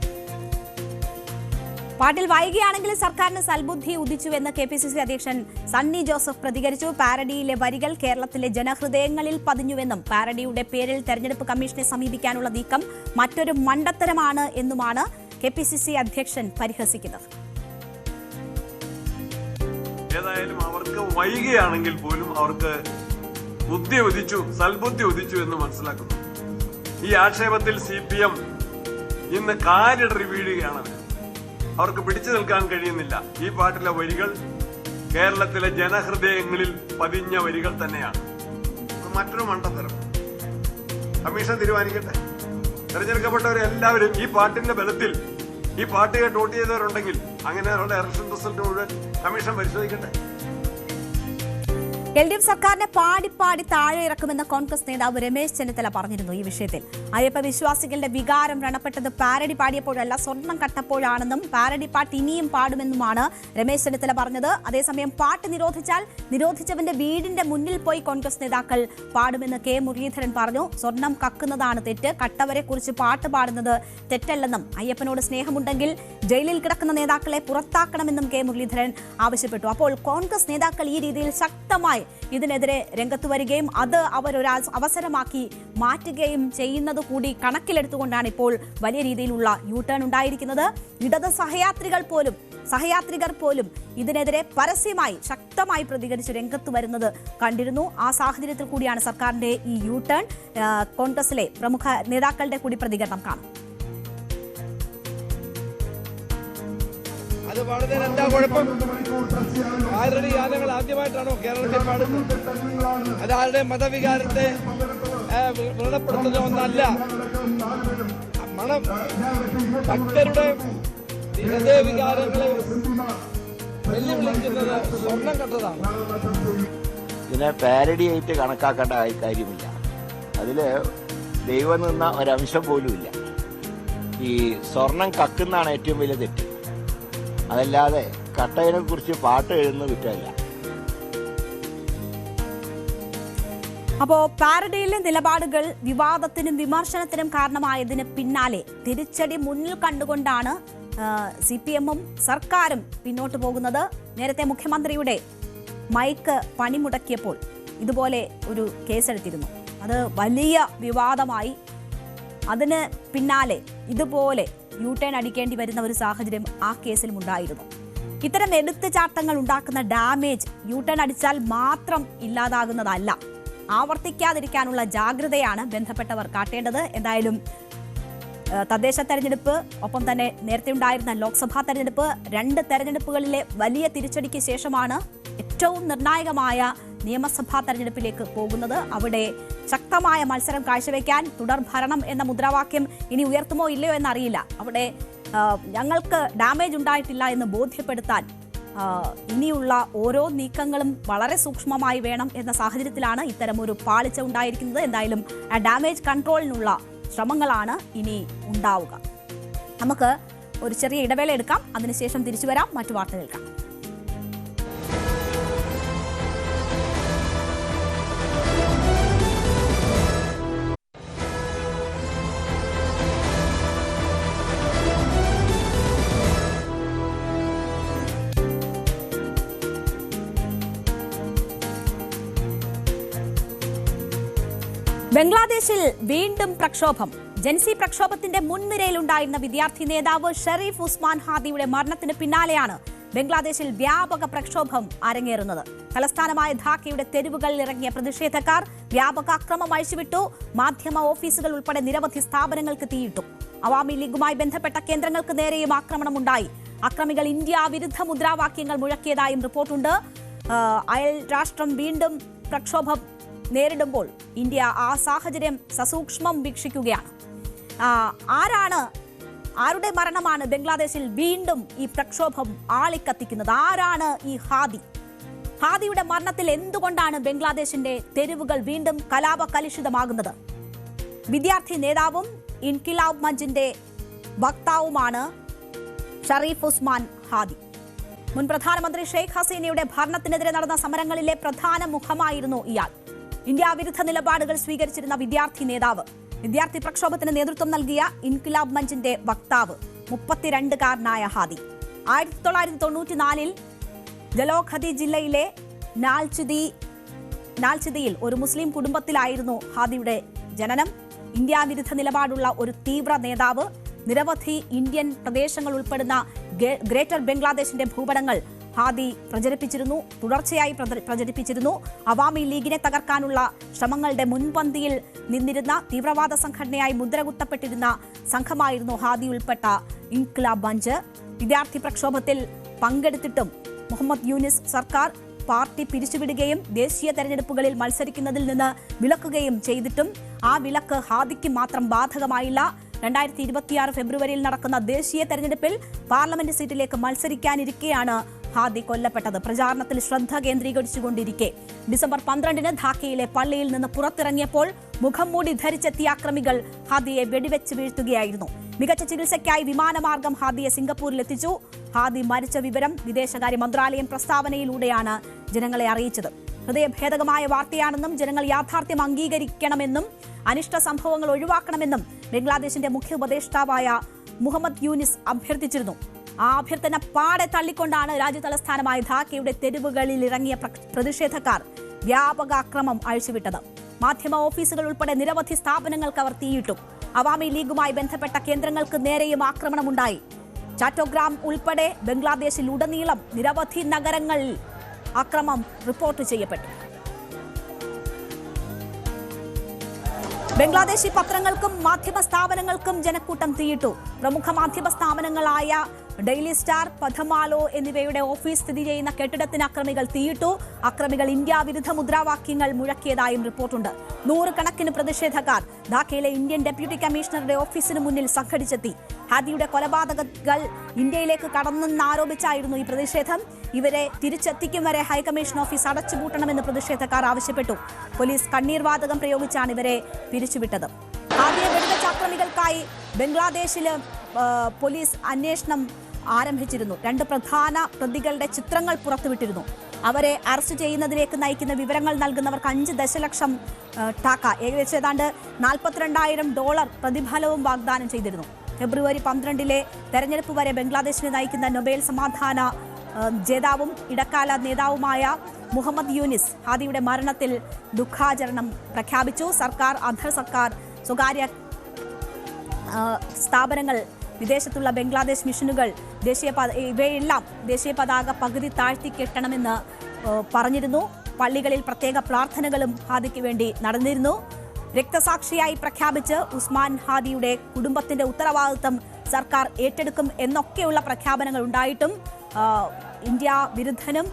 പാട്ടിൽ വൈകിയാണെങ്കിലും സർക്കാരിന് സൽബുദ്ധി ഉദിച്ചുവെന്ന് KPCC അധ്യക്ഷൻ സണ്ണി ജോസഫ് പ്രതികരിച്ചു. പാരഡിയിലെ വരികൾ കേരളത്തിലെ ജനഹൃദയങ്ങളിൽ പതിഞ്ഞുവെന്നും പാരഡിയുടെ പേരിൽ തെരഞ്ഞെടുപ്പ് കമ്മീഷനെ സമീപിക്കാനുള്ള നീക്കം മറ്റൊരു മണ്ടത്തരമാണ് എന്നുമാണ് KPCC അധ്യക്ഷൻ പരിഹസിക്കുന്നത്. ഏതായാലും അവർക്ക് വൈകിയാണെങ്കിൽ പോലും അവർക്ക് ബുദ്ധി ഉദിച്ചു, സൽബുദ്ധി ഉദിച്ചു എന്ന് മനസ്സിലാക്കുന്നു. ഈ ആക്ഷേപത്തിൽ CPM ഇന്ന് കാലിടറി വീഴുകയാണ്. അവർക്ക് പിടിച്ചു നിൽക്കാൻ കഴിയുന്നില്ല. ഈ പാട്ടിലെ വരികൾ കേരളത്തിലെ ജനഹൃദയങ്ങളിൽ പതിഞ്ഞ വരികൾ തന്നെയാണ്. മറ്റൊരു മണ്ടത്തരം കമ്മീഷൻ തീരുമാനിക്കട്ടെ. തെരഞ്ഞെടുക്കപ്പെട്ടവരെല്ലാവരും ഈ പാട്ടിന്റെ ബലത്തിൽ ഈ പാട്ട് കേട്ട് വോട്ട് ചെയ്തവരുണ്ടെങ്കിൽ അങ്ങനെയുള്ള ഇലക്ഷൻ റിസൾട്ട് മുഴുവൻ കമ്മീഷൻ പരിശോധിക്കട്ടെ. LDF സർക്കാരിനെ പാടി താഴെ ഇറക്കുമെന്ന് കോൺഗ്രസ് നേതാവ് രമേശ് ചെന്നിത്തല പറഞ്ഞിരുന്നു. ഈ വിഷയത്തിൽ അയ്യപ്പ വിശ്വാസികളുടെ വികാരം വ്രണപ്പെട്ടത് പാരഡി പാടിയപ്പോഴല്ല, സ്വർണം കട്ടപ്പോഴാണെന്നും പാരഡി പാട്ട് ഇനിയും പാടുമെന്നുമാണ് രമേശ് ചെന്നിത്തല പറഞ്ഞത്. അതേസമയം പാട്ട് നിരോധിച്ചവന്റെ വീടിന്റെ മുന്നിൽ പോയി കോൺഗ്രസ് നേതാക്കൾ പാടുമെന്ന് K മുരളീധരൻ പറഞ്ഞു. സ്വർണം കക്കുന്നതാണ് തെറ്റ്, കട്ടവരെ കുറിച്ച് പാട്ട് പാടുന്നത് തെറ്റല്ലെന്നും അയ്യപ്പനോട് സ്നേഹമുണ്ടെങ്കിൽ ജയിലിൽ കിടക്കുന്ന നേതാക്കളെ പുറത്താക്കണമെന്നും K മുരളീധരൻ ആവശ്യപ്പെട്ടു. അപ്പോൾ കോൺഗ്രസ് നേതാക്കൾ ഈ രീതിയിൽ ശക്തമായി ഇതിനെതിരെ രംഗത്ത് വരികയും അത് അവരൊരു അവസരമാക്കി മാറ്റുകയും ചെയ്യുന്നത് കൂടി കണക്കിലെടുത്തുകൊണ്ടാണ് ഇപ്പോൾ വലിയ രീതിയിലുള്ള യൂടേൺ ഉണ്ടായിരിക്കുന്നത്. ഇടത് സഹയാത്രികർ പോലും ഇതിനെതിരെ പരസ്യമായി ശക്തമായി പ്രതികരിച്ച് രംഗത്ത് വരുന്നത് കണ്ടിരുന്നു. ആ സാഹചര്യത്തിൽ കൂടിയാണ് സർക്കാരിന്റെ ഈ യൂടേൺ. കോൺഗ്രസിലെ പ്രമുഖ നേതാക്കളുടെ കൂടി പ്രതികരണം കാണാം. അത് പാടുന്നതിന് എന്താ കുഴപ്പം? ആരുടെ ഗാനങ്ങൾ ആദ്യമായിട്ടാണോ കേരളത്തിൽ പാടുന്നത്? അതാരുടെ മതവികാരത്തെ വ്രണപ്പെടുത്തുന്ന ഒന്നല്ല. മണം ഭക്തരുടെ ഹൃദയവികാരങ്ങളെ വെല്ലുവിളിക്കുന്നത് സ്വർണം കട്ടതാണ്. ഇതിനെ പാരഡി ആയിട്ട് കണക്കാക്കേണ്ട കാര്യമില്ല. അതിൽ ദൈവം നിന്ന ഒരംശം പോലുമില്ല. ഈ സ്വർണം കക്കുന്നാണ് ഏറ്റവും വലിയ തെറ്റ്. അതല്ലാതെ കട്ടയനെ കുറിച്ച് പാട്ട് എഴുതുന്ന കുറ്റമല്ല. അപ്പോ പാരഡൈയിലെ നിലപാടുകൾ വിവാദത്തിനും വിമർശനത്തിനും കാരണമായതിന് പിന്നാലെ തിരിച്ചടി മുന്നിൽ കണ്ടുകൊണ്ടാണ് CPM-ഉം സർക്കാരും പിന്നോട്ട് പോകുന്നത്. നേരത്തെ മുഖ്യമന്ത്രിയുടെ മൈക്ക് പണിമുടക്കിയപ്പോൾ ഇതുപോലെ ഒരു കേസെടുത്തിരുന്നു. അത് വലിയ വിവാദമായി. അതിന് പിന്നാലെ ഇതുപോലെ യു-ടേൺ അടിക്കേണ്ടി വരുന്ന ഒരു സാഹചര്യം ആ കേസിലും ഉണ്ടായിരുന്നു. ഇത്തരം എടുത്തുചാട്ടങ്ങൾ ഉണ്ടാക്കുന്ന ഡാമേജ് യു-ടേൺ അടിച്ചാൽ മാത്രം ഇല്ലാതാകുന്നതല്ല, ആവർത്തിക്കാതിരിക്കാനുള്ള ജാഗ്രതയാണ് ബന്ധപ്പെട്ടവർ കാട്ടേണ്ടത്. എന്തായാലും തദ്ദേശ തെരഞ്ഞെടുപ്പ്, ഒപ്പം തന്നെ നേരത്തെ ഉണ്ടായിരുന്ന ലോക്സഭാ തെരഞ്ഞെടുപ്പ്, 2 തെരഞ്ഞെടുപ്പുകളിലെ വലിയ തിരിച്ചടിക്ക് ശേഷമാണ് ഏറ്റവും നിർണായകമായ നിയമസഭാ തെരഞ്ഞെടുപ്പിലേക്ക് പോകുന്നത്. അവിടെ ശക്തമായ മത്സരം കാഴ്ചവെക്കാൻ തുടർഭരണം എന്ന മുദ്രാവാക്യം ഇനി ഉയർത്തുമോ ഇല്ലയോ എന്നറിയില്ല. അവിടെ ഞങ്ങൾക്ക് ഡാമേജ് ഉണ്ടായിട്ടില്ല എന്ന് ബോധ്യപ്പെടുത്താൻ ഇനിയുള്ള ഓരോ നീക്കങ്ങളും വളരെ സൂക്ഷ്മമായി വേണം എന്ന സാഹചര്യത്തിലാണ് ഇത്തരമൊരു പാളിച്ച ഉണ്ടായിരിക്കുന്നത്. എന്തായാലും ആ ഡാമേജ് കൺട്രോളിനുള്ള ശ്രമങ്ങളാണ് ഇനി ഉണ്ടാവുക. നമുക്ക് ഒരു ചെറിയ ഇടവേള എടുക്കാം, അതിനുശേഷം തിരിച്ചു വരാം, മറ്റു വാർത്ത കേൾക്കാം. ബംഗ്ലാദേശിൽ വീണ്ടും പ്രക്ഷോഭം. ജൻസി പ്രക്ഷോഭത്തിന്റെ മുൻനിരയിലുണ്ടായിരുന്ന വിദ്യാർത്ഥി നേതാവ് ഷെരീഫ് ഉസ്മാൻ ഹാദിയുടെ മരണത്തിന് പിന്നാലെയാണ് ബംഗ്ലാദേശിൽ വ്യാപക പ്രക്ഷോഭം അരങ്ങേറുന്നത്. തലസ്ഥാനമായ ധാക്കയുടെ തെരുവുകളിൽ ഇറങ്ങിയ പ്രതിഷേധക്കാർ വ്യാപക അക്രമം അഴിച്ചുവിട്ടു. മാധ്യമ ഓഫീസുകൾ ഉൾപ്പെടെ നിരവധി സ്ഥാപനങ്ങൾക്ക് തീയിട്ടു. അവാമി ലീഗുമായി ബന്ധപ്പെട്ട കേന്ദ്രങ്ങൾക്ക് നേരെയും ആക്രമണമുണ്ടായി. അക്രമികൾ ഇന്ത്യ വിരുദ്ധ മുദ്രാവാക്യങ്ങൾ മുഴക്കിയതായും റിപ്പോർട്ടുണ്ട്. അയൽ രാഷ്ട്രം വീണ്ടും പ്രക്ഷോഭം നേരിടുമ്പോൾ ഇന്ത്യ ആ സാഹചര്യം സസൂക്ഷ്മം വീക്ഷിക്കുകയാണ്. ആരുടെ മരണമാണ് ബംഗ്ലാദേശിൽ വീണ്ടും ഈ പ്രക്ഷോഭം ആളിക്കത്തിക്കുന്നത്? ആരാണ് ഈ ഹാദിയുടെ മരണത്തിൽ എന്തുകൊണ്ടാണ് ബംഗ്ലാദേശിന്റെ തെരുവുകൾ വീണ്ടും കലാപകലുഷിതമാകുന്നത്? വിദ്യാർത്ഥി നേതാവും ഇൻകിലാബ് മഞ്ചിന്റെ വക്താവുമാണ് ഷരീഫ് ഉസ്മാൻ ഹാദി. മുൻ പ്രധാനമന്ത്രി ഷെയ്ഖ് ഹസീനയുടെ ഭരണത്തിനെതിരെ നടന്ന സമരങ്ങളിലെ പ്രധാന മുഖമായിരുന്നു ഇയാൾ. ഇന്ത്യ വിരുദ്ധ നിലപാടുകൾ സ്വീകരിച്ചിരുന്ന വിദ്യാർത്ഥി നേതാവ്, വിദ്യാർത്ഥി പ്രക്ഷോഭത്തിന് നേതൃത്വം നൽകിയ ഇൻകിലാബ് മഞ്ചിന്റെ വക്താവ്, 32-കാരനായ ഹാദി. 1994-ൽ ജലോഖദി ജില്ലയിലെ നാൽച്ചിദിയിൽ ഒരു മുസ്ലിം കുടുംബത്തിലായിരുന്നു ഹാദിയുടെ ജനനം. ഇന്ത്യ വിരുദ്ധ നിലപാടുള്ള ഒരു തീവ്ര നേതാവ്. നിരവധി ഇന്ത്യൻ പ്രദേശങ്ങൾ ഉൾപ്പെടുന്ന ഗ്രേറ്റർ ബംഗ്ലാദേശിന്റെ ഭൂപടങ്ങൾ ഹാദി തുടർച്ചയായി പ്രചരിപ്പിച്ചിരുന്നു. അവാമി ലീഗിനെ തകർക്കാനുള്ള ശ്രമങ്ങളുടെ മുൻപന്തിയിൽ നിന്നിരുന്ന തീവ്രവാദ സംഘടനയായി മുദ്രകുത്തപ്പെട്ടിരുന്ന സംഘമായിരുന്നു ഹാദി ഉൾപ്പെട്ട ഇൻക്ലാബ് മഞ്ച്. വിദ്യാർത്ഥി പ്രക്ഷോഭത്തിൽ പങ്കെടുത്തിട്ടും മുഹമ്മദ് യൂനിസ് സർക്കാർ പാർട്ടി പിരിച്ചുവിടുകയും ദേശീയ തെരഞ്ഞെടുപ്പുകളിൽ മത്സരിക്കുന്നതിൽ നിന്ന് വിലക്കുകയും ചെയ്തിട്ടും ആ വിലക്ക് ഹാദിക്ക് മാത്രം ബാധകമായില്ല. 2026 ഫെബ്രുവരിയിൽ നടക്കുന്ന ദേശീയ തെരഞ്ഞെടുപ്പിൽ പാർലമെന്റ് സീറ്റിലേക്ക് മത്സരിക്കാനിരിക്കെയാണ് ഹാദി കൊല്ലപ്പെട്ടത്. പ്രചാരണത്തിൽ ശ്രദ്ധ കേന്ദ്രീകരിച്ചുകൊണ്ടിരിക്കെ ഡിസംബർ 12-ന് ധാക്കയിലെ പള്ളിയിൽ നിന്ന് പുറത്തിറങ്ങിയപ്പോൾ മുഖം മൂടി ധരിച്ചെത്തിയ അക്രമികൾ ഹാദിയെ വെടിവെച്ച് വീഴ്ത്തുകയായിരുന്നു. മികച്ച ചികിത്സയ്ക്കായി വിമാനമാർഗം ഹാദിയെ സിംഗപ്പൂരിൽ എത്തിച്ചു. ഹാദി മരിച്ച വിവരം വിദേശകാര്യ മന്ത്രാലയം പ്രസ്താവനയിലൂടെയാണ് ജനങ്ങളെ അറിയിച്ചത്. ഹൃദയഭേദകമായ വാർത്തയാണെന്നും ജനങ്ങൾ യാഥാർത്ഥ്യം അംഗീകരിക്കണമെന്നും അനിഷ്ട സംഭവങ്ങൾ ഒഴിവാക്കണമെന്നും ബംഗ്ലാദേശിന്റെ മുഖ്യ ഉപദേഷ്ടാവായ മുഹമ്മദ് യൂനിസ് അഭ്യർത്ഥിച്ചിരുന്നു. ആ അഭ്യർത്ഥന പാടെ തള്ളിക്കൊണ്ടാണ് രാജ്യതലസ്ഥാനമായ ധാക്കയുടെ തെരുവുകളിൽ ഇറങ്ങിയ പ്രതിഷേധക്കാർ വ്യാപക അക്രമം അഴിച്ചുവിട്ടത്. മാധ്യമ ഓഫീസുകൾ ഉൾപ്പെടെ നിരവധി സ്ഥാപനങ്ങൾക്ക് അവർ തീയിട്ടു. അവാമി ലീഗുമായി ബന്ധപ്പെട്ട കേന്ദ്രങ്ങൾക്ക് നേരെയും ആക്രമണമുണ്ടായി. ചാറ്റോഗ്രാം ഉൾപ്പെടെ ബംഗ്ലാദേശിൽ ഉടനീളം നിരവധി നഗരങ്ങളിൽ അക്രമം റിപ്പോർട്ട് ചെയ്യപ്പെട്ടു. ബംഗ്ലാദേശി പത്രങ്ങൾക്കും മാധ്യമ സ്ഥാപനങ്ങൾക്കും ജനക്കൂട്ടം തീയിട്ടു. പ്രമുഖ മാധ്യമ സ്ഥാപനങ്ങളായ ഡെയിലി സ്റ്റാർ, പഥമാലോ എന്നിവയുടെ ഓഫീസ് സ്ഥിതി ചെയ്യുന്ന കെട്ടിടത്തിന് അക്രമികൾ തീയിട്ടു. അക്രമികൾ ഇന്ത്യ വിരുദ്ധ മുദ്രാവാക്യങ്ങൾ മുഴക്കിയതായും റിപ്പോർട്ടുണ്ട്. 100 കണക്കിന് പ്രതിഷേധക്കാർ ധാക്കയിലെ ഇന്ത്യൻ ഡെപ്യൂട്ടി കമ്മീഷണറുടെ ഓഫീസിന് മുന്നിൽ സംഘടിച്ചെത്തി. ഹാദിയുടെ കൊലപാതകങ്ങൾ ഇന്ത്യയിലേക്ക് കടന്നെന്നാരോപിച്ചായിരുന്നു ഈ പ്രതിഷേധം. ഇവരെ തിരിച്ചെത്തിക്കും വരെ ഹൈക്കമ്മീഷൻ ഓഫീസ് അടച്ചുപൂട്ടണമെന്ന് പ്രതിഷേധക്കാർ ആവശ്യപ്പെട്ടു. പോലീസ് കണ്ണീർ വാതകം പ്രയോഗിച്ചാണ് ഇവരെ പിരിച്ചുവിട്ടത്. ഹാദിയെ വെടിവെച്ചാക്രമികൾക്കായി ബംഗ്ലാദേശിൽ പോലീസ് അന്വേഷണം ആരംഭിച്ചിരുന്നു. 2 പ്രധാന പ്രതികളുടെ ചിത്രങ്ങൾ പുറത്തുവിട്ടിരുന്നു. അവരെ അറസ്റ്റ് ചെയ്യുന്നതിലേക്ക് നയിക്കുന്ന വിവരങ്ങൾ നൽകുന്നവർക്ക് 5 ദശലക്ഷം ടാക്ക, ഏകദേശം ഏതാണ്ട് $42,000 പ്രതിഫലവും വാഗ്ദാനം ചെയ്തിരുന്നു. ഫെബ്രുവരി 12 തെരഞ്ഞെടുപ്പ് വരെ ബംഗ്ലാദേശിനെ നയിക്കുന്ന നൊബേൽ സമാധാന ജേതാവും ഇടക്കാല നേതാവുമായ മുഹമ്മദ് യൂനിസ് ഹാദിയുടെ മരണത്തിൽ ദുഃഖാചരണം പ്രഖ്യാപിച്ചു. സർക്കാർ, അർദ്ധ സർക്കാർ, സ്വകാര്യ സ്ഥാപനങ്ങൾ, വിദേശത്തുള്ള ബംഗ്ലാദേശ് മിഷനുകൾ, ഇവയെല്ലാം ദേശീയ പതാക പകുതി താഴ്ത്തിക്കെട്ടണമെന്ന് പറഞ്ഞിരുന്നു. പള്ളികളിൽ പ്രത്യേക പ്രാർത്ഥനകളും ഹാദിക്ക് വേണ്ടി നടന്നിരുന്നു. രക്തസാക്ഷിയായി പ്രഖ്യാപിച്ച് ഉസ്മാൻ ഹാദിയുടെ കുടുംബത്തിന്റെ ഉത്തരവാദിത്തം സർക്കാർ ഏറ്റെടുക്കും എന്നൊക്കെയുള്ള പ്രഖ്യാപനങ്ങൾ ഉണ്ടായിട്ടും ഇന്ത്യ വിരുദ്ധനും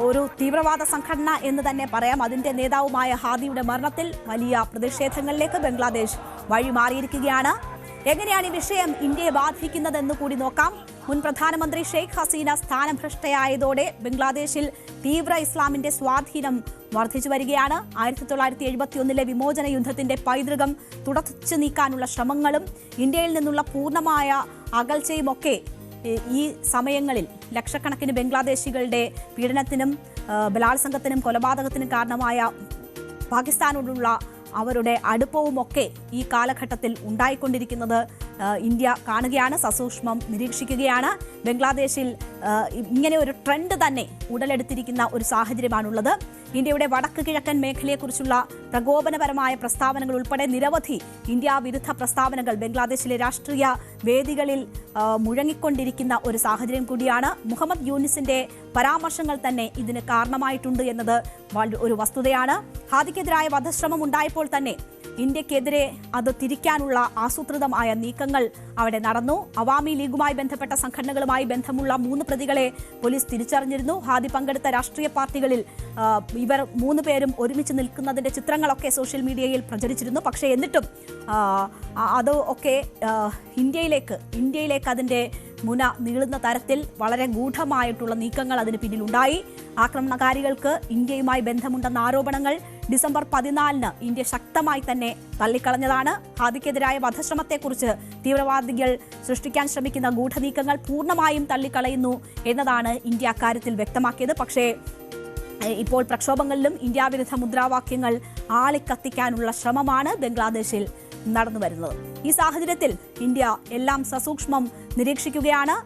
ഒരു തീവ്രവാദ സംഘടന എന്ന് തന്നെ പറയാം, അതിന്റെ നേതാവുമായ ഹാദിയുടെ മരണത്തിൽ വലിയ പ്രതിഷേധങ്ങളിലേക്ക് ബംഗ്ലാദേശ് വഴിമാറിയിരിക്കുകയാണ്. എങ്ങനെയാണ് ഈ വിഷയം ഇന്ത്യയെ ബാധിക്കുന്നതെന്ന് കൂടി നോക്കാം. മുൻ പ്രധാനമന്ത്രി ഷെയ്ഖ് ഹസീന സ്ഥാനഭ്രഷ്ടയായതോടെ ബംഗ്ലാദേശിൽ തീവ്ര ഇസ്ലാമിന്റെ സ്വാധീനം വർദ്ധിച്ചു വരികയാണ്. 1971 വിമോചന യുദ്ധത്തിന്റെ പൈതൃകം തുടച്ചു നീക്കാനുള്ള ശ്രമങ്ങളും ഇന്ത്യയിൽ നിന്നുള്ള പൂർണ്ണമായ അകൽച്ചയുമൊക്കെ ഈ സമയങ്ങളിൽ ലക്ഷക്കണക്കിന് ബംഗ്ലാദേശികളുടെ പീഡനത്തിനും ബലാത്സംഗത്തിനും കൊലപാതകത്തിനും കാരണമായ പാകിസ്ഥാനോടുള്ള അവരുടെ അടുപ്പവുമൊക്കെ ഈ കാലഘട്ടത്തിൽ ഉണ്ടായിക്കൊണ്ടിരിക്കുന്നത് ഇന്ത്യ കാണുകയാണ്, സസൂക്ഷ്മം നിരീക്ഷിക്കുകയാണ്. ബംഗ്ലാദേശിൽ ഇങ്ങനെ ഒരു ട്രെൻഡ് തന്നെ ഉടലെടുത്തിരിക്കുന്ന ഒരു സാഹചര്യമാണുള്ളത്. ഇന്ത്യയുടെ വടക്ക് കിഴക്കൻ മേഖലയെക്കുറിച്ചുള്ള പ്രകോപനപരമായ പ്രസ്താവനകൾ ഉൾപ്പെടെ നിരവധി ഇന്ത്യ വിരുദ്ധ പ്രസ്താവനകൾ ബംഗ്ലാദേശിലെ രാഷ്ട്രീയ വേദികളിൽ മുഴങ്ങിക്കൊണ്ടിരിക്കുന്ന ഒരു സാഹചര്യം കൂടിയാണ്. മുഹമ്മദ് യൂനിസിന്റെ പരാമർശങ്ങൾ തന്നെ ഇതിന് കാരണമായിട്ടുണ്ട് എന്നത് ഒരു വസ്തുതയാണ്. ഹാദിക്കെതിരായ വധശ്രമം ഉണ്ടായപ്പോൾ തന്നെ ഇന്ത്യക്കെതിരെ അത് തിരിക്കാനുള്ള ആസൂത്രിതമായ നീക്കങ്ങൾ അവിടെ നടന്നു. അവാമി ലീഗുമായി ബന്ധപ്പെട്ട സംഘടനകളുമായി ബന്ധമുള്ള 3 പ്രതികളെ പോലീസ് തിരിച്ചറിഞ്ഞിരുന്നു. ഹാദി പങ്കെടുത്ത രാഷ്ട്രീയ പാർട്ടികളിൽ ഇവർ 3 പേരും ഒരുമിച്ച് നിൽക്കുന്നതിന്റെ ചിത്രങ്ങളൊക്കെ സോഷ്യൽ മീഡിയയിൽ പ്രചരിച്ചിരുന്നു. പക്ഷേ എന്നിട്ടും അത് ഒക്കെ ഇന്ത്യയിലേക്ക് അതിന്റെ മുന നീളുന്ന തരത്തിൽ വളരെ ഗൂഢമായിട്ടുള്ള നീക്കങ്ങൾ അതിന് പിന്നിലുണ്ടായി. ആക്രമണകാരികൾക്ക് ഇന്ത്യയുമായി ബന്ധമുണ്ടെന്ന ആരോപണങ്ങൾ ഡിസംബർ 14 ഇന്ത്യ ശക്തമായി തന്നെ തള്ളിക്കളഞ്ഞതാണ്. ഹാദിക്കെതിരായ വധശ്രമത്തെക്കുറിച്ച് തീവ്രവാദികൾ സൃഷ്ടിക്കാൻ ശ്രമിക്കുന്ന ഗൂഢനീക്കങ്ങൾ പൂർണ്ണമായും തള്ളിക്കളയുന്നു എന്നതാണ് ഇന്ത്യ അക്കാര്യത്തിൽ വ്യക്തമാക്കിയത്. പക്ഷേ ഇപ്പോൾ പ്രക്ഷോഭങ്ങളിലും ഇന്ത്യ വിരുദ്ധ മുദ്രാവാക്യങ്ങൾ ആളിക്കത്തിക്കാനുള്ള ശ്രമമാണ് ബംഗ്ലാദേശിൽ നടന്നു വരുന്നത്. ഈ സാഹചര്യത്തിൽ ഇന്ത്യ എല്ലാം സസൂക്ഷ്മം നിരീക്ഷിക്കുകയാണ്.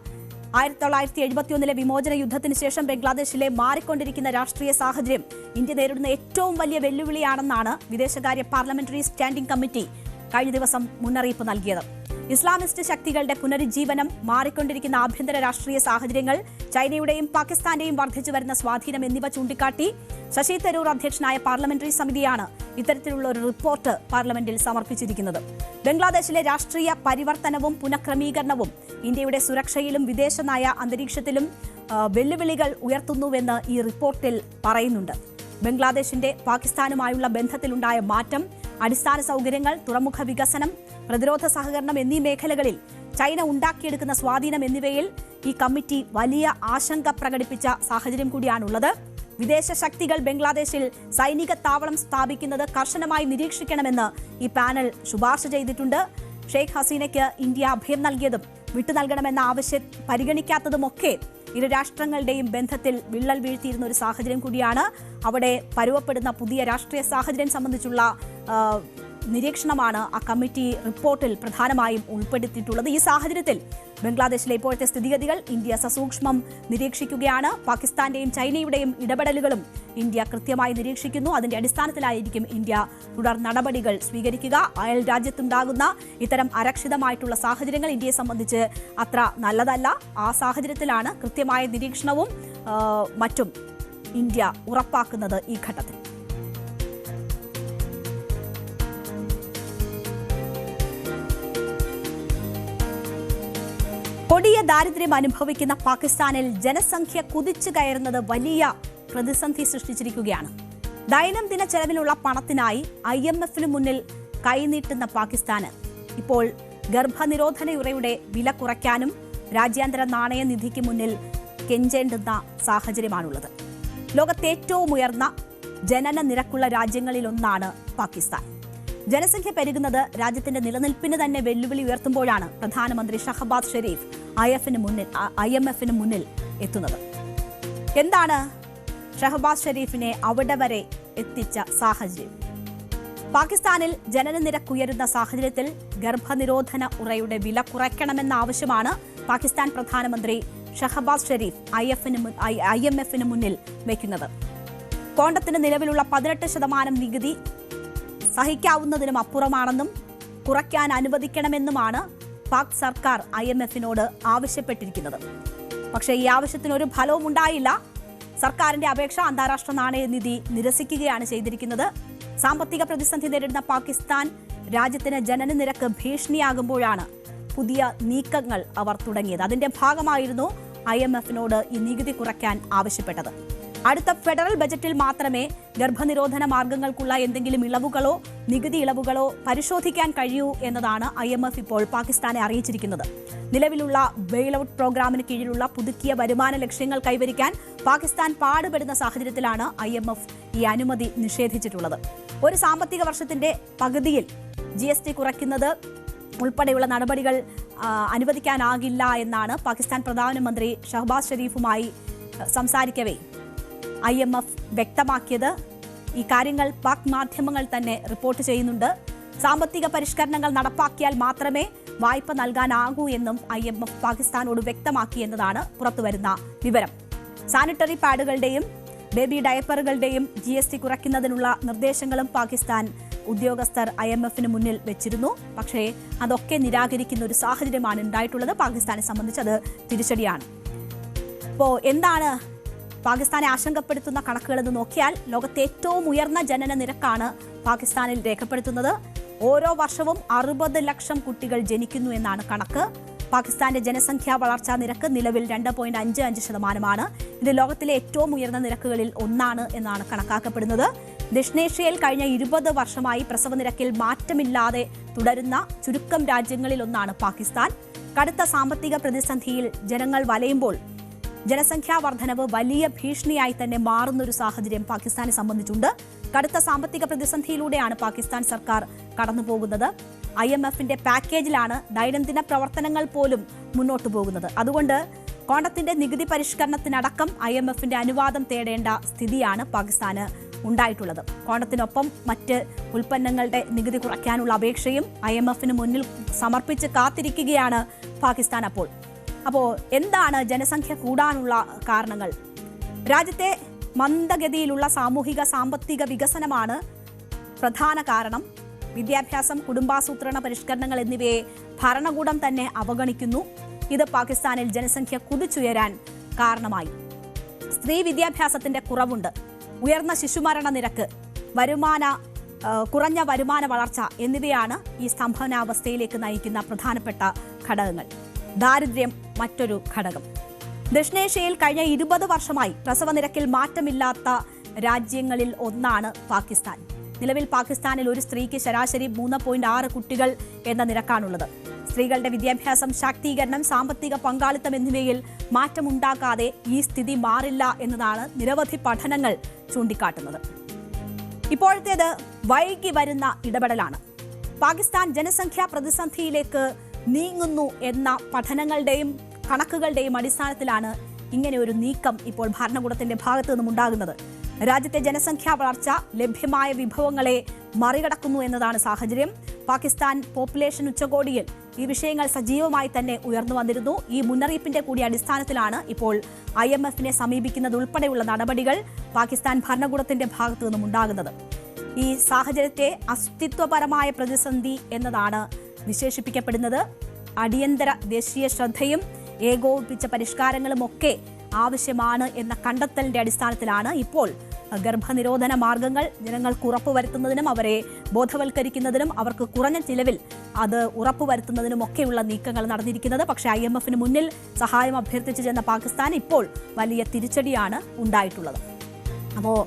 1971 വിമോചന യുദ്ധത്തിന് ശേഷം ബംഗ്ലാദേശിലെ മാറിക്കൊണ്ടിരിക്കുന്ന രാഷ്ട്രീയ സാഹചര്യം ഇന്ത്യ നേരിടുന്ന ഏറ്റവും വലിയ വെല്ലുവിളിയാണെന്നാണ് വിദേശകാര്യ പാർലമെന്ററി സ്റ്റാൻഡിംഗ് കമ്മിറ്റി കഴിഞ്ഞ ദിവസം മുന്നറിയിപ്പ് നൽകിയത്. ഇസ്ലാമിസ്റ്റ് ശക്തികളുടെ പുനരുജ്ജീവനം, മാറിക്കൊണ്ടിരിക്കുന്ന ആഭ്യന്തര രാഷ്ട്രീയ സാഹചര്യങ്ങൾ, ചൈനയുടെയും പാകിസ്ഥാന്റെയും വർദ്ധിച്ചു വരുന്ന സ്വാധീനം എന്നിവ ചൂണ്ടിക്കാട്ടി ശശി തരൂർ അധ്യക്ഷനായ പാർലമെന്ററി സമിതിയാണ് ഇത്തരത്തിലുള്ള ഒരു റിപ്പോർട്ട് പാർലമെന്റിൽ സമർപ്പിച്ചിരിക്കുന്നത്. ബംഗ്ലാദേശിലെ രാഷ്ട്രീയ പരിവർത്തനവും പുനഃക്രമീകരണവും ഇന്ത്യയുടെ സുരക്ഷയിലും വിദേശ നയ അന്തരീക്ഷത്തിലും വെല്ലുവിളികൾ ഉയർത്തുന്നുവെന്ന് ഈ റിപ്പോർട്ടിൽ പറയുന്നുണ്ട്. ബംഗ്ലാദേശിന്റെ പാകിസ്ഥാനുമായുള്ള ബന്ധത്തിലുണ്ടായ മാറ്റം, അടിസ്ഥാന സൗകര്യങ്ങൾ, തുറമുഖ വികസനം, പ്രതിരോധ സഹകരണം എന്നീ മേഖലകളിൽ ചൈന ഉണ്ടാക്കിയെടുക്കുന്ന സ്വാധീനം എന്നിവയിൽ ഈ കമ്മിറ്റി വലിയ ആശങ്ക പ്രകടിപ്പിച്ച സാഹചര്യം കൂടിയാണുള്ളത്. വിദേശ ശക്തികൾ ബംഗ്ലാദേശിൽ സൈനിക താവളം സ്ഥാപിക്കുന്നത് കർശനമായി നിരീക്ഷിക്കണമെന്ന് ഈ പാനൽ ശുപാർശ ചെയ്തിട്ടുണ്ട്. ഷെയ്ഖ് ഹസീനയ്ക്ക് ഇന്ത്യ അഭയം നൽകിയതും വിട്ടുനൽകണമെന്ന ആവശ്യം പരിഗണിക്കാത്തതുമൊക്കെ ഇരു രാഷ്ട്രങ്ങളുടെയും ബന്ധത്തിൽ വിള്ളൽ വീഴ്ത്തിയിരുന്ന ഒരു സാഹചര്യം കൂടിയാണ്. അവിടെ പരുവപ്പെടുന്ന പുതിയ രാഷ്ട്രീയ സാഹചര്യം സംബന്ധിച്ചുള്ള നിരീക്ഷണമാണ് ആ കമ്മിറ്റി റിപ്പോർട്ടിൽ പ്രധാനമായും ഉൾപ്പെടുത്തിയിട്ടുള്ളത്. ഈ സാഹചര്യത്തിൽ ബംഗ്ലാദേശിലെ ഇപ്പോഴത്തെ സ്ഥിതിഗതികൾ ഇന്ത്യ സസൂക്ഷ്മം നിരീക്ഷിക്കുകയാണ്. പാകിസ്ഥാന്റെയും ചൈനയുടെയും ഇടപെടലുകളും ഇന്ത്യ കൃത്യമായി നിരീക്ഷിക്കുന്നു. അതിന്റെ അടിസ്ഥാനത്തിലായിരിക്കും ഇന്ത്യ തുടർ നടപടികൾ സ്വീകരിക്കുക. അയൽ രാജ്യത്തുണ്ടാകുന്ന ഇത്തരം അരക്ഷിതമായിട്ടുള്ള സാഹചര്യങ്ങൾ ഇന്ത്യയെ സംബന്ധിച്ച് അത്ര നല്ലതല്ല. ആ സാഹചര്യത്തിലാണ് കൃത്യമായ നിരീക്ഷണവും മറ്റും ഇന്ത്യ ഉറപ്പാക്കുന്നത് ഈ ഘട്ടത്തിൽ. കൊടിയ ദാരിദ്ര്യം അനുഭവിക്കുന്ന പാകിസ്ഥാനിൽ ജനസംഖ്യ കുതിച്ചു കയറുന്നത് വലിയ പ്രതിസന്ധി സൃഷ്ടിച്ചിരിക്കുകയാണ്. ദൈനംദിന ചെലവിനുള്ള പണത്തിനായി IMFന് മുന്നിൽ കൈനീട്ടുന്ന പാകിസ്ഥാന് ഇപ്പോൾ ഗർഭനിരോധനയുറയുടെ വില കുറയ്ക്കാനും രാജ്യാന്തര നാണയനിധിക്ക് മുന്നിൽ കെഞ്ചേണ്ടുന്ന സാഹചര്യമാണുള്ളത്. ലോകത്തെ ഏറ്റവും ഉയർന്ന ജനന നിരക്കുള്ള രാജ്യങ്ങളിലൊന്നാണ് പാകിസ്ഥാൻ. ജനസംഖ്യ പെരുകുന്നത് രാജ്യത്തിന്റെ നിലനിൽപ്പിന് തന്നെ വെല്ലുവിളി ഉയർത്തുമ്പോഴാണ് പ്രധാനമന്ത്രി ഷഹബാസ് ഷെരീഫ് IMFന് മുന്നിൽ എത്തുന്നത്. എന്താണ് ഷഹബാസ് ഷെരീഫിനെ അവിടെ വരെ എത്തിച്ച സാഹചര്യം? പാകിസ്ഥാനിൽ ജനനനിരക്ക് ഉയരുന്ന സാഹചര്യത്തിൽ ഗർഭനിരോധന ഉറയുടെ വില കുറയ്ക്കണമെന്ന ആവശ്യമാണ് പാകിസ്ഥാൻ പ്രധാനമന്ത്രി ഷഹബാസ് ഷെരീഫ് IMFന് മുന്നിൽ വയ്ക്കുന്നത്. കോണ്ടത്തിന് നിലവിലുള്ള 18% നികുതി സഹിക്കാവുന്നതിനും അപ്പുറമാണെന്നും കുറയ്ക്കാൻ അനുവദിക്കണമെന്നുമാണ് പാക് സർക്കാർ IMFനോട് ആവശ്യപ്പെട്ടിരിക്കുന്നത്. പക്ഷേ ഈ ആവശ്യത്തിന് ഒരു ഫലവും ഉണ്ടായില്ല. സർക്കാരിന്റെ അപേക്ഷ അന്താരാഷ്ട്ര നാണയനിധി നിരസിക്കുകയാണ് ചെയ്തിരിക്കുന്നത്. സാമ്പത്തിക പ്രതിസന്ധി നേരിടുന്ന പാകിസ്ഥാൻ രാജ്യത്തിന് ജനനനിരക്ക് ഭീഷണിയാകുമ്പോഴാണ് പുതിയ നീക്കങ്ങൾ അവർ തുടങ്ങിയത്. അതിന്റെ ഭാഗമായിരുന്നു IMFനോട് ഈ നികുതി കുറയ്ക്കാൻ ആവശ്യപ്പെട്ടത്. അടുത്ത ഫെഡറൽ ബജറ്റിൽ മാത്രമേ ഗർഭനിരോധന മാർഗങ്ങൾക്കുള്ള എന്തെങ്കിലും ഇളവുകളോ നികുതി ഇളവുകളോ പരിശോധിക്കാൻ കഴിയൂ എന്നതാണ് IMF ഇപ്പോൾ പാകിസ്ഥാനെ അറിയിച്ചിരിക്കുന്നത്. നിലവിലുള്ള ബെയിൽഔട്ട് പ്രോഗ്രാമിന് കീഴിലുള്ള പുതുക്കിയ വരുമാന ലക്ഷ്യങ്ങൾ കൈവരിക്കാൻ പാകിസ്ഥാൻ പാടുപെടുന്ന സാഹചര്യത്തിലാണ് IMF ഈ അനുമതി നിഷേധിച്ചിട്ടുള്ളത്. ഒരു സാമ്പത്തിക വർഷത്തിന്റെ പകുതിയിൽ GST കുറയ്ക്കുന്നത് ഉൾപ്പെടെയുള്ള നടപടികൾ അനുവദിക്കാനാകില്ല എന്നാണ് പാകിസ്ഥാൻ പ്രധാനമന്ത്രി ഷഹബാസ് ഷെരീഫുമായി സംസാരിക്കവേ IMF വ്യക്തമാക്കിയത്. ഈ കാര്യങ്ങൾ പാക് മാധ്യമങ്ങൾ തന്നെ റിപ്പോർട്ട് ചെയ്യുന്നുണ്ട്. സാമ്പത്തിക പരിഷ്കരണങ്ങൾ നടപ്പാക്കിയാൽ മാത്രമേ വായ്പ നൽകാനാകൂ എന്നും IMF പാകിസ്ഥാനോട് വ്യക്തമാക്കി എന്നതാണ് പുറത്തുവരുന്ന വിവരം. സാനിറ്ററി പാഡുകളുടെയും ബേബി ഡയപ്പറുകളുടെയും GST കുറയ്ക്കുന്നതിനുള്ള നിർദ്ദേശങ്ങളും പാകിസ്ഥാൻ ഉദ്യോഗസ്ഥർ IMFന് മുന്നിൽ വെച്ചിരുന്നു. പക്ഷേ അതൊക്കെ നിരാകരിക്കുന്ന ഒരു സാഹചര്യമാണ് ഉണ്ടായിട്ടുള്ളത്. പാകിസ്ഥാനെ സംബന്ധിച്ച് അത് തിരിച്ചടിയാണ്. അപ്പോൾ എന്താണ് പാകിസ്ഥാനെ ആശങ്കപ്പെടുത്തുന്ന കണക്കുകളെന്ന് നോക്കിയാൽ ലോകത്തെ ഏറ്റവും ഉയർന്ന ജനന നിരക്കാണ് പാകിസ്ഥാനിൽ രേഖപ്പെടുത്തുന്നത്. ഓരോ വർഷവും 60 ലക്ഷം കുട്ടികൾ ജനിക്കുന്നു എന്നാണ് കണക്ക്. പാകിസ്ഥാന്റെ ജനസംഖ്യാ വളർച്ചാ നിരക്ക് നിലവിൽ 2.55%. ഇത് ലോകത്തിലെ ഏറ്റവും ഉയർന്ന നിരക്കുകളിൽ ഒന്നാണ് എന്നാണ് കണക്കാക്കപ്പെടുന്നത്. ദക്ഷിണേഷ്യയിൽ കഴിഞ്ഞ 20 വർഷമായി പ്രസവ നിരക്കിൽ മാറ്റമില്ലാതെ തുടരുന്ന ചുരുക്കം രാജ്യങ്ങളിൽ ഒന്നാണ് പാകിസ്ഥാൻ. കടുത്ത സാമ്പത്തിക പ്രതിസന്ധിയിൽ ജനങ്ങൾ വലയുമ്പോൾ ജനസംഖ്യാ വർധനവ് വലിയ ഭീഷണിയായി തന്നെ മാറുന്നൊരു സാഹചര്യം പാകിസ്ഥാനെ സംബന്ധിച്ചുണ്ട്. കടുത്ത സാമ്പത്തിക പ്രതിസന്ധിയിലൂടെയാണ് പാകിസ്ഥാൻ സർക്കാർ കടന്നുപോകുന്നത്. IMFന്റെ പാക്കേജിലാണ് ദൈനംദിന പ്രവർത്തനങ്ങൾ പോലും മുന്നോട്ടു പോകുന്നത്. അതുകൊണ്ട് കോണ്ടത്തിന്റെ നികുതി പരിഷ്കരണത്തിനടക്കം IMFന്റെ അനുവാദം തേടേണ്ട സ്ഥിതിയാണ് പാകിസ്ഥാന് ഉണ്ടായിട്ടുള്ളത്. കോണ്ടത്തിനൊപ്പം മറ്റ് ഉൽപ്പന്നങ്ങളുടെ നികുതി കുറയ്ക്കാനുള്ള അപേക്ഷയും IMFന് മുന്നിൽ സമർപ്പിച്ച് കാത്തിരിക്കുകയാണ് പാകിസ്ഥാൻ. അപ്പോൾ എന്താണ് ജനസംഖ്യ കൂടാനുള്ള കാരണങ്ങൾ? രാജ്യത്തെ മന്ദഗതിയിലുള്ള സാമൂഹിക സാമ്പത്തിക വികസനമാണ് പ്രധാന കാരണം. വിദ്യാഭ്യാസം, കുടുംബാസൂത്രണ പരിഷ്കരണങ്ങൾ എന്നിവയെ ഭരണകൂടം തന്നെ അവഗണിക്കുന്നു. ഇത് പാകിസ്ഥാനിൽ ജനസംഖ്യ കുതിച്ചുയരാൻ കാരണമായി. സ്ത്രീ വിദ്യാഭ്യാസത്തിന്റെ കുറവുണ്ട്, ഉയർന്ന ശിശുമരണ നിരക്ക്, കുറഞ്ഞ വരുമാന വളർച്ച എന്നിവയാണ് ഈ സ്തംഭനാവസ്ഥയിലേക്ക് നയിക്കുന്ന പ്രധാനപ്പെട്ട ഘടകങ്ങൾ. ദാരിദ്ര്യം മറ്റൊരു ഘടകം. ദക്ഷിണേഷ്യയിൽ കഴിഞ്ഞ 20 വർഷമായി പ്രസവ നിരക്കിൽ മാറ്റമില്ലാത്ത രാജ്യങ്ങളിൽ ഒന്നാണ് പാകിസ്ഥാൻ. നിലവിൽ പാകിസ്ഥാനിൽ ഒരു സ്ത്രീക്ക് ശരാശരി 3.6 കുട്ടികൾ എന്ന നിരക്കാണുള്ളത്. സ്ത്രീകളുടെ വിദ്യാഭ്യാസം, ശാക്തീകരണം, സാമ്പത്തിക പങ്കാളിത്തം എന്നിവയിൽ മാറ്റമുണ്ടാക്കാതെ ഈ സ്ഥിതി മാറില്ല എന്നതാണ് നിരവധി പഠനങ്ങൾ ചൂണ്ടിക്കാട്ടുന്നത്. ഇപ്പോഴത്തേത് വൈകി വരുന്ന ഇടപെടലാണ്. പാകിസ്ഥാൻ ജനസംഖ്യാ പ്രതിസന്ധിയിലേക്ക് നീങ്ങുന്നു എന്ന പഠനങ്ങളുടെയും കണക്കുകളുടെയും അടിസ്ഥാനത്തിലാണ് ഇങ്ങനെ ഒരു നീക്കം ഇപ്പോൾ ഭരണകൂടത്തിന്റെ ഭാഗത്തു നിന്നും ഉണ്ടാകുന്നത്. രാജ്യത്തെ ജനസംഖ്യാ വളർച്ച ലഭ്യമായ വിഭവങ്ങളെ മറികടക്കുന്നു എന്നതാണ് സാഹചര്യം. പാകിസ്ഥാൻ പോപ്പുലേഷൻ ഉച്ചകോടിയിൽ ഈ വിഷയങ്ങൾ സജീവമായി തന്നെ ഉയർന്നു വന്നിരുന്നു. ഈ മുന്നറിയിപ്പിന്റെ കൂടി അടിസ്ഥാനത്തിലാണ് ഇപ്പോൾ IMFനെ സമീപിക്കുന്നത് ഉൾപ്പെടെയുള്ള നടപടികൾ പാകിസ്ഥാൻ ഭരണകൂടത്തിന്റെ ഭാഗത്തു നിന്നും ഉണ്ടാകുന്നത്. ഈ സാഹചര്യത്തെ അസ്തിത്വപരമായ പ്രതിസന്ധി എന്നതാണ് വിശേഷിപ്പിക്കപ്പെടുന്നത്. അടിയന്തര ദേശീയ ശ്രദ്ധയും ഏകോപിപ്പിച്ച പരിഷ്കാരങ്ങളും ഒക്കെ ആവശ്യമാണ് എന്ന കണ്ടെത്തലിന്റെ അടിസ്ഥാനത്തിലാണ് ഇപ്പോൾ ഗർഭനിരോധന മാർഗങ്ങൾ ജനങ്ങൾക്ക് ഉറപ്പുവരുത്തുന്നതിനും അവരെ ബോധവൽക്കരിക്കുന്നതിനും അവർക്ക് കുറഞ്ഞ ചിലവിൽ അത് ഉറപ്പുവരുത്തുന്നതിനും ഒക്കെയുള്ള നീക്കങ്ങൾ നടന്നിരിക്കുന്നത്. പക്ഷേ IMFന് മുന്നിൽ സഹായം അഭ്യർത്ഥിച്ചു ചെന്ന പാകിസ്ഥാൻ ഇപ്പോൾ വലിയ തിരിച്ചടിയാണ് ഉണ്ടായിട്ടുള്ളത്. അപ്പോൾ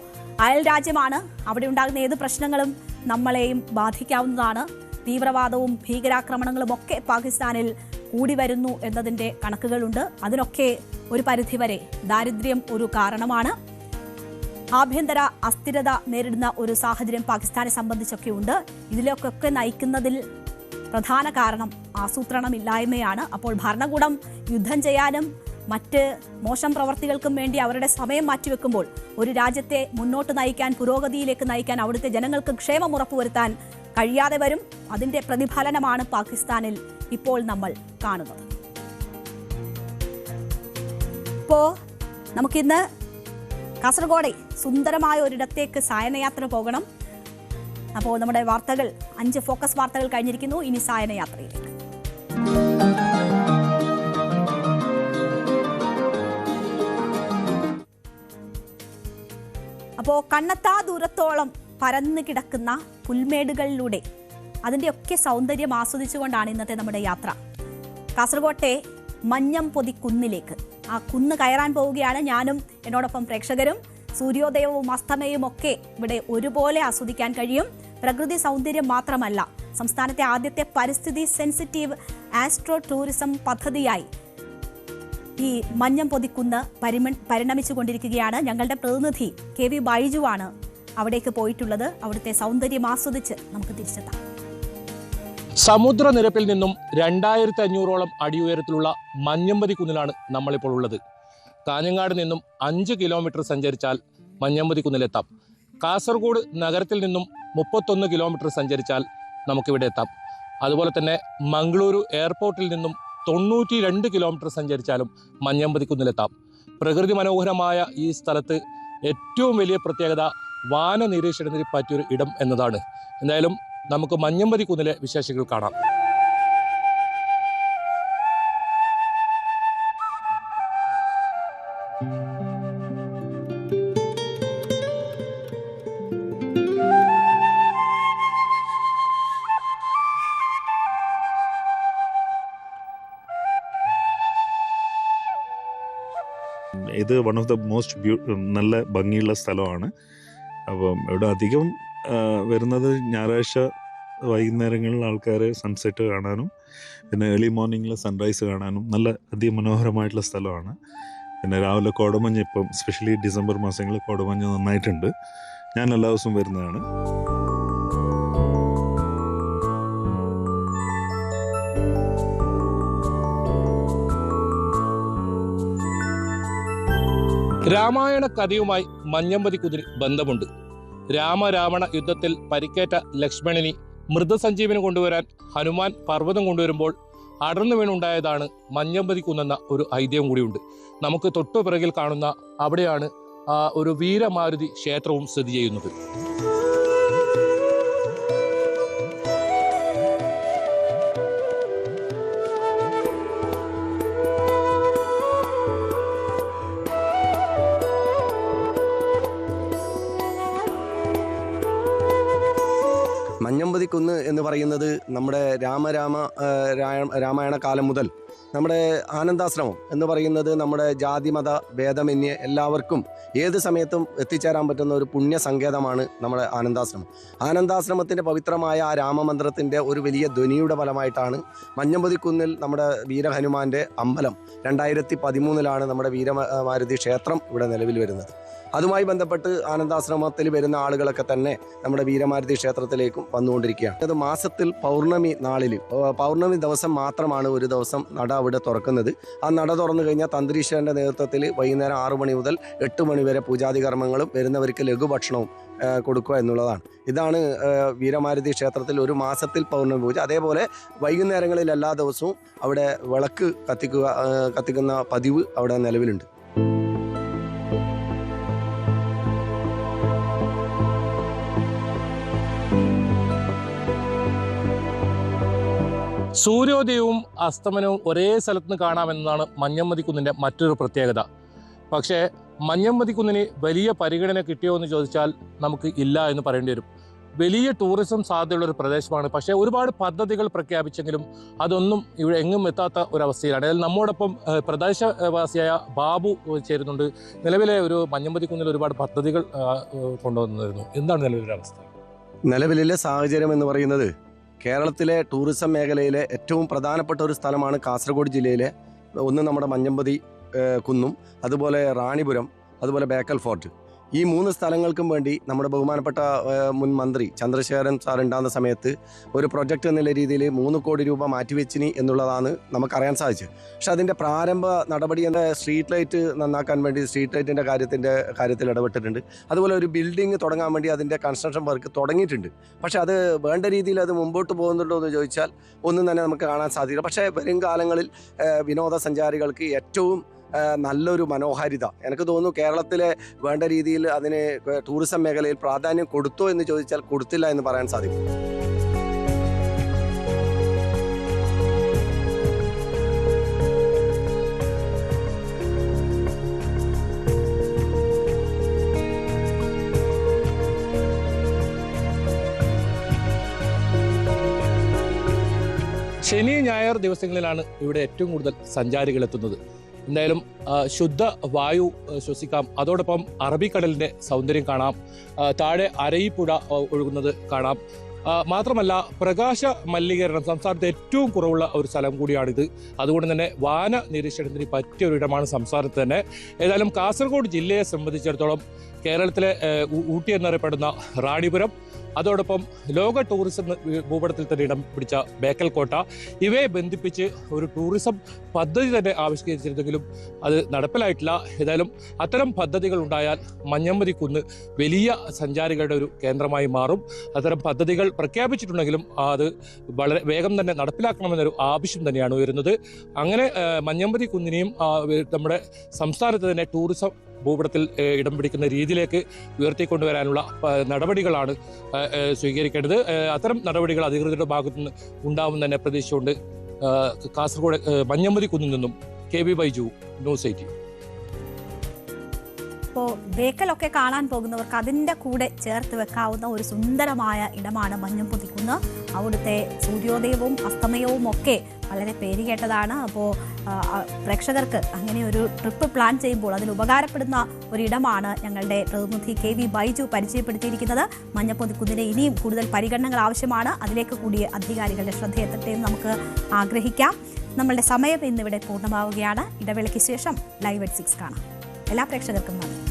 അയൽ രാജ്യമാണ്, അവിടെ ഉണ്ടാകുന്ന ഏത് പ്രശ്നങ്ങളും നമ്മളെയും ബാധിക്കാവുന്നതാണ്. തീവ്രവാദവും ഭീകരാക്രമണങ്ങളും ഒക്കെ പാകിസ്ഥാനിൽ കൂടി വരുന്നു എന്നതിൻ്റെ കണക്കുകളുണ്ട്. അതിനൊക്കെ ഒരു പരിധിവരെ ദാരിദ്ര്യം ഒരു കാരണമാണ്. ആഭ്യന്തര അസ്ഥിരത നേരിടുന്ന ഒരു സാഹചര്യം പാകിസ്ഥാനെ സംബന്ധിച്ചൊക്കെ ഉണ്ട്. ഇതിലൊക്കെ നയിക്കുന്നതിൽ പ്രധാന കാരണം ആസൂത്രണമില്ലായ്മയാണ്. അപ്പോൾ ഭരണകൂടം യുദ്ധം ചെയ്യാനും മറ്റ് മോശം പ്രവർത്തികൾക്കും വേണ്ടി അവരുടെ സമയം മാറ്റിവെക്കുമ്പോൾ ഒരു രാജ്യത്തെ മുന്നോട്ട് നയിക്കാൻ, പുരോഗതിയിലേക്ക് നയിക്കാൻ, അവിടുത്തെ ജനങ്ങൾക്ക് ക്ഷേമം ഉറപ്പുവരുത്താൻ കഴിയാതെ വരും. അതിന്റെ പ്രതിഫലനമാണ് പാകിസ്ഥാനിൽ ഇപ്പോൾ നമ്മൾ കാണുന്നത്. ഇപ്പോൾ നമുക്കിന്ന് കാസർഗോഡ് സുന്ദരമായ ഒരിടത്തേക്ക് സായനയാത്ര പോകണം. അപ്പോൾ നമ്മുടെ വാർത്തകൾ 5 ഫോക്കസ് വാർത്തകൾ കഴിഞ്ഞിരിക്കുന്നു. ഇനി സായനയാത്രയിലേക്ക്. അപ്പോൾ കണ്ണെത്താ ദൂരത്തോളം പരന്നു കിടക്കുന്ന പുൽമേടുകളിലൂടെ അതിൻ്റെയൊക്കെ സൗന്ദര്യം ആസ്വദിച്ചുകൊണ്ടാണ് ഇന്നത്തെ നമ്മുടെ യാത്ര. കാസർഗോട്ടെ മഞ്ഞംപൊതി കുന്നിലേക്ക്. ആ കുന്ന് കയറാൻ പോവുകയാണ് ഞാനും എന്നോടൊപ്പം പ്രേക്ഷകരും. സൂര്യോദയവും അസ്തമയവും ഒക്കെ ഇവിടെ ഒരുപോലെ ആസ്വദിക്കാൻ കഴിയും. പ്രകൃതി സൗന്ദര്യം മാത്രമല്ല, സംസ്ഥാനത്തെ ആദ്യത്തെ പരിസ്ഥിതി സെൻസിറ്റീവ് ആസ്ട്രോ ടൂറിസം പദ്ധതിയായി ഈ മഞ്ഞംപൊതിക്കുന്ന് പരിണമിച്ചുകൊണ്ടിരിക്കുകയാണ്. ഞങ്ങളുടെ പ്രതിനിധി KV ബൈജുവാണ് അവിടേക്ക് പോയിട്ടുള്ളത്. അവിടുത്തെ സൗന്ദര്യം ആസ്വദിച്ച് നമുക്ക് തിരിച്ചെത്താം. സമുദ്രനിരപ്പിൽ നിന്നും 2500ഓളം അടി ഉയരത്തിലുള്ള മഞ്ഞംപതി കുന്നിലാണ് നമ്മളിപ്പോൾ ഉള്ളത്. കാഞ്ഞങ്ങാട് നിന്നും 5 കിലോമീറ്റർ സഞ്ചരിച്ചാൽ മഞ്ഞംപതി കുന്നിലെത്താം. കാസർഗോഡ് നഗരത്തിൽ നിന്നും 31 കിലോമീറ്റർ സഞ്ചരിച്ചാൽ നമുക്കിവിടെ എത്താം. അതുപോലെ തന്നെ മംഗളൂരു എയർപോർട്ടിൽ നിന്നും 92 കിലോമീറ്റർ സഞ്ചരിച്ചാലും മഞ്ഞംപതി കുന്നിലെത്താം. പ്രകൃതി മനോഹരമായ ഈ സ്ഥലത്ത് ഏറ്റവും വലിയ പ്രത്യേകത വാന നിരീക്ഷണത്തിന് പറ്റിയൊരു ഇടം എന്നതാണ്. എന്തായാലും നമുക്ക് മഞ്ഞംപതി കുന്നിലെ വിശേഷങ്ങൾ കാണാം. ഇത് വൺ ഓഫ് ദ മോസ്റ്റ് നല്ല ഭംഗിയുള്ള സ്ഥലമാണ്. അപ്പം ഇവിടെ അധികം വരുന്നത് ഞായറാഴ്ച വൈകുന്നേരങ്ങളിൽ ആൾക്കാർ സൺസെറ്റ് കാണാനും പിന്നെ ഏർലി മോർണിംഗിൽ സൺറൈസ് കാണാനും നല്ല അതിമനോഹരമായിട്ടുള്ള സ്ഥലമാണ്. പിന്നെ രാവിലെ കോടമഞ്ഞ്, ഇപ്പം സ്പെഷ്യലി ഡിസംബർ മാസങ്ങളിൽ കോടമഞ്ഞ് നന്നായിട്ടുണ്ട്. ഞാൻ എല്ലാ ദിവസവും വരുന്നതാണ്. രാമായണ കഥയുമായി മഞ്ഞംപതി കുന്നിന് ബന്ധമുണ്ട്. രാമരാവണ യുദ്ധത്തിൽ പരിക്കേറ്റ ലക്ഷ്മണനെ മൃതസഞ്ജീവന് കൊണ്ടുവരാൻ ഹനുമാൻ പർവ്വതം കൊണ്ടുവരുമ്പോൾ അടർന്നു വീണുണ്ടായതാണ് മഞ്ഞംപതി കുന്നെന്ന ഒരു ഐതിഹ്യം കൂടിയുണ്ട്. നമുക്ക് തൊട്ടുപിറകിൽ കാണുന്ന അവിടെയാണ് ഒരു വീരമാരുതി ക്ഷേത്രവും സ്ഥിതി ചെയ്യുന്നത്. മഞ്ഞംപതി കുന്ന് എന്ന് പറയുന്നത് നമ്മുടെ രാമായണ കാലം മുതൽ നമ്മുടെ ആനന്ദാശ്രമം എന്ന് പറയുന്നത് നമ്മുടെ ജാതിമത ഭേദമന്യേ എല്ലാവർക്കും ഏത് സമയത്തും എത്തിച്ചേരാൻ പറ്റുന്ന ഒരു പുണ്യ സങ്കേതമാണ് നമ്മുടെ ആനന്ദാശ്രമം. ആനന്ദാശ്രമത്തിൻ്റെ പവിത്രമായ ആ രാമമന്ത്രത്തിൻ്റെ ഒരു വലിയ ധ്വനിയുടെ ഫലമായിട്ടാണ് മഞ്ഞംപതി കുന്നിൽ നമ്മുടെ വീരഹനുമാൻ്റെ അമ്പലം 2013 നമ്മുടെ വീരമാരുതി ക്ഷേത്രം ഇവിടെ നിലവിൽ വരുന്നത്. അതുമായി ബന്ധപ്പെട്ട് ആനന്ദാശ്രമത്തിൽ വരുന്ന ആളുകളൊക്കെ തന്നെ നമ്മുടെ വീരമാരുതി ക്ഷേത്രത്തിലേക്കും വന്നുകൊണ്ടിരിക്കുകയാണ്. അത് മാസത്തിൽ പൗർണമി ദിവസം മാത്രമാണ് ഒരു ദിവസം നട അവിടെ തുറക്കുന്നത്. ആ നട തുറന്നു കഴിഞ്ഞാൽ തന്ത്രീശ്വരൻ്റെ നേതൃത്വത്തിൽ വൈകുന്നേരം 6 മണി മുതൽ 8 മണി വരെ പൂജാതി കർമ്മങ്ങളും വരുന്നവർക്ക് ലഘുഭക്ഷണവും കൊടുക്കുക എന്നുള്ളതാണ്. ഇതാണ് വീരമാരുതി ക്ഷേത്രത്തിൽ ഒരു മാസത്തിൽ പൗർണമി പൂജ. അതേപോലെ വൈകുന്നേരങ്ങളിൽ എല്ലാ ദിവസവും അവിടെ വിളക്ക് കത്തിക്കുന്ന പതിവ് അവിടെ നിലവിലുണ്ട്. സൂര്യോദയവും അസ്തമനവും ഒരേ സ്ഥലത്ത് നിന്ന് കാണാമെന്നതാണ് മഞ്ഞംപതി കുന്നിൻ്റെ മറ്റൊരു പ്രത്യേകത. പക്ഷേ മഞ്ഞംപതി കുന്നിന് വലിയ പരിഗണന കിട്ടിയോ എന്ന് ചോദിച്ചാൽ നമുക്ക് ഇല്ല എന്ന് പറയേണ്ടി വരും. വലിയ ടൂറിസം സാധ്യതയുള്ളൊരു പ്രദേശമാണ്. പക്ഷേ ഒരുപാട് പദ്ധതികൾ പ്രഖ്യാപിച്ചെങ്കിലും അതൊന്നും ഇവിടെ എങ്ങും എത്താത്ത ഒരവസ്ഥയിലാണ്. അതിൽ നമ്മോടൊപ്പം പ്രദേശവാസിയായ ബാബു ചേരുന്നുണ്ട്. നിലവിലെ ഒരു മഞ്ഞംപതി കുന്നിൽ ഒരുപാട് പദ്ധതികൾ കൊണ്ടുവന്നിരുന്നു. എന്താണ് നിലവിലെ അവസ്ഥ? നിലവിലെ സാഹചര്യം എന്ന് പറയുന്നത് കേരളത്തിലെ ടൂറിസം മേഖലയിലെ ഏറ്റവും പ്രധാനപ്പെട്ട ഒരു സ്ഥലമാണ് കാസർഗോഡ് ജില്ലയിലെ ഒന്ന് നമ്മുടെ മഞ്ഞംപതി കുന്നും അതുപോലെ റാണിപുരം അതുപോലെ ബേക്കൽ ഫോർട്ട്. ഈ 3 സ്ഥലങ്ങൾക്കും വേണ്ടി നമ്മുടെ ബഹുമാനപ്പെട്ട മുൻ മന്ത്രി ചന്ദ്രശേഖരൻ സാർ ഉണ്ടാകുന്ന സമയത്ത് ഒരു പ്രൊജക്റ്റ് എന്നുള്ള രീതിയിൽ 3 കോടി രൂപ മാറ്റിവെച്ചിനി എന്നുള്ളതാണ് നമുക്കറിയാൻ സാധിച്ചത്. പക്ഷെ അതിൻ്റെ പ്രാരംഭ നടപടി എൻ്റെ സ്ട്രീറ്റ് ലൈറ്റ് നന്നാക്കാൻ വേണ്ടി സ്ട്രീറ്റ് ലൈറ്റിൻ്റെ കാര്യത്തിൽ ഇടപെട്ടിട്ടുണ്ട്. അതുപോലെ ഒരു ബിൽഡിംഗ് തുടങ്ങാൻ വേണ്ടി അതിൻ്റെ കൺസ്ട്രക്ഷൻ വർക്ക് തുടങ്ങിയിട്ടുണ്ട്. പക്ഷേ അത് വേണ്ട രീതിയിൽ അത് മുമ്പോട്ട് പോകുന്നുണ്ടോ എന്ന് ചോദിച്ചാൽ ഒന്നും തന്നെ നമുക്ക് കാണാൻ സാധിക്കില്ല. പക്ഷേ വരും കാലങ്ങളിൽ വിനോദസഞ്ചാരികൾക്ക് ഏറ്റവും നല്ലൊരു മനോഹാരിത എനിക്ക് തോന്നുന്നു കേരളത്തിലെ വേണ്ട രീതിയിൽ അതിന് ടൂറിസം മേഖലയിൽ പ്രാധാന്യം കൊടുത്തോ എന്ന് ചോദിച്ചാൽ കൊടുത്തില്ല എന്ന് പറയാൻ സാധിക്കും. ശനി ഞായർ ദിവസങ്ങളിലാണ് ഇവിടെ ഏറ്റവും കൂടുതൽ സഞ്ചാരികൾ എത്തുന്നത്. എന്തായാലും ശുദ്ധ വായു ശ്വസിക്കാം, അതോടൊപ്പം അറബിക്കടലിൻ്റെ സൗന്ദര്യം കാണാം, താഴെ അരയിപ്പുഴ ഒഴുകുന്നത് കാണാം. മാത്രമല്ല പ്രകാശ മലിനീകരണം സംസ്ഥാനത്ത് ഏറ്റവും കുറവുള്ള ഒരു സ്ഥലം കൂടിയാണിത്. അതുകൊണ്ട് തന്നെ വാന നിരീക്ഷണത്തിന് പറ്റിയ ഒരു ഇടമാണ് സംസ്ഥാനത്ത് തന്നെ. ഏതായാലും കാസർഗോഡ് ജില്ലയെ സംബന്ധിച്ചിടത്തോളം കേരളത്തിലെ ഊട്ടി എന്നറിയപ്പെടുന്ന റാണിപുരം, അതോടൊപ്പം ലോക ടൂറിസം ഭൂപടത്തിൽ തന്നെ ഇടം പിടിച്ച ബേക്കൽ കോട്ട, ഇവയെ ബന്ധിപ്പിച്ച് ഒരു ടൂറിസം പദ്ധതി തന്നെ ആവിഷ്കരിച്ചിരുന്നെങ്കിലും അത് നടപ്പിലായിട്ടില്ല. ഏതായാലും അത്തരം പദ്ധതികൾ ഉണ്ടായാൽ മഞ്ഞമ്മതി കുന്ന് വലിയ സഞ്ചാരികളുടെ ഒരു കേന്ദ്രമായി മാറും. അത്തരം പദ്ധതികൾ പ്രഖ്യാപിച്ചിട്ടുണ്ടെങ്കിലും അത് വളരെ വേഗം തന്നെ നടപ്പിലാക്കണമെന്നൊരു ആവശ്യം തന്നെയാണ് ഉയരുന്നത്. അങ്ങനെ മഞ്ഞമ്മതി കുന്നിനെയും നമ്മുടെ സംസ്ഥാനത്ത് തന്നെ ടൂറിസം ഭൂപടത്തിൽ ഇടം പിടിക്കുന്ന രീതിയിലേക്ക് ഉയർത്തിക്കൊണ്ടുവരാനുള്ള നടപടികളാണ് സ്വീകരിക്കേണ്ടത്. അത്തരം നടപടികൾ അധികൃതരുടെ ഭാഗത്തുനിന്ന് ഉണ്ടാവും തന്നെ പ്രതീക്ഷിച്ചുകൊണ്ട് കാസർഗോഡ് മഞ്ഞമ്മതി കുന്നിൽ നിന്നും KB ബൈജു, ന്യൂസ് 18. ഇപ്പോൾ ബേക്കലൊക്കെ കാണാൻ പോകുന്നവർക്ക് അതിൻ്റെ കൂടെ ചേർത്ത് വെക്കാവുന്ന ഒരു സുന്ദരമായ ഇടമാണ് മഞ്ഞമ്മതി കുന്ന്. അവിടുത്തെ സൂര്യോദയവും അസ്തമയവും ഒക്കെ വളരെ പേരുകേട്ടതാണ്. അപ്പോൾ പ്രേക്ഷകർക്ക് അങ്ങനെ ഒരു ട്രിപ്പ് പ്ലാൻ ചെയ്യുമ്പോൾ അതിന് ഉപകാരപ്പെടുന്ന ഒരിടമാണ് ഞങ്ങളുടെ പ്രതിനിധി KB ബൈജു പരിചയപ്പെടുത്തിയിരിക്കുന്നത്. മഞ്ഞമ്മതി കുന്നിന് ഇനിയും കൂടുതൽ പരിഗണനകൾ ആവശ്യമാണ്. അതിലേക്ക് കൂടി അധികാരികളുടെ ശ്രദ്ധയെത്തട്ടെ എന്ന് നമുക്ക് ആഗ്രഹിക്കാം. നമ്മളുടെ സമയം ഇന്നിവിടെ പൂർണ്ണമാവുകയാണ്. ഇടവേളയ്ക്ക് ശേഷം ലൈവ് at 6 കാണാം. എല്ലാ പ്രേക്ഷകർക്കും നന്ദി.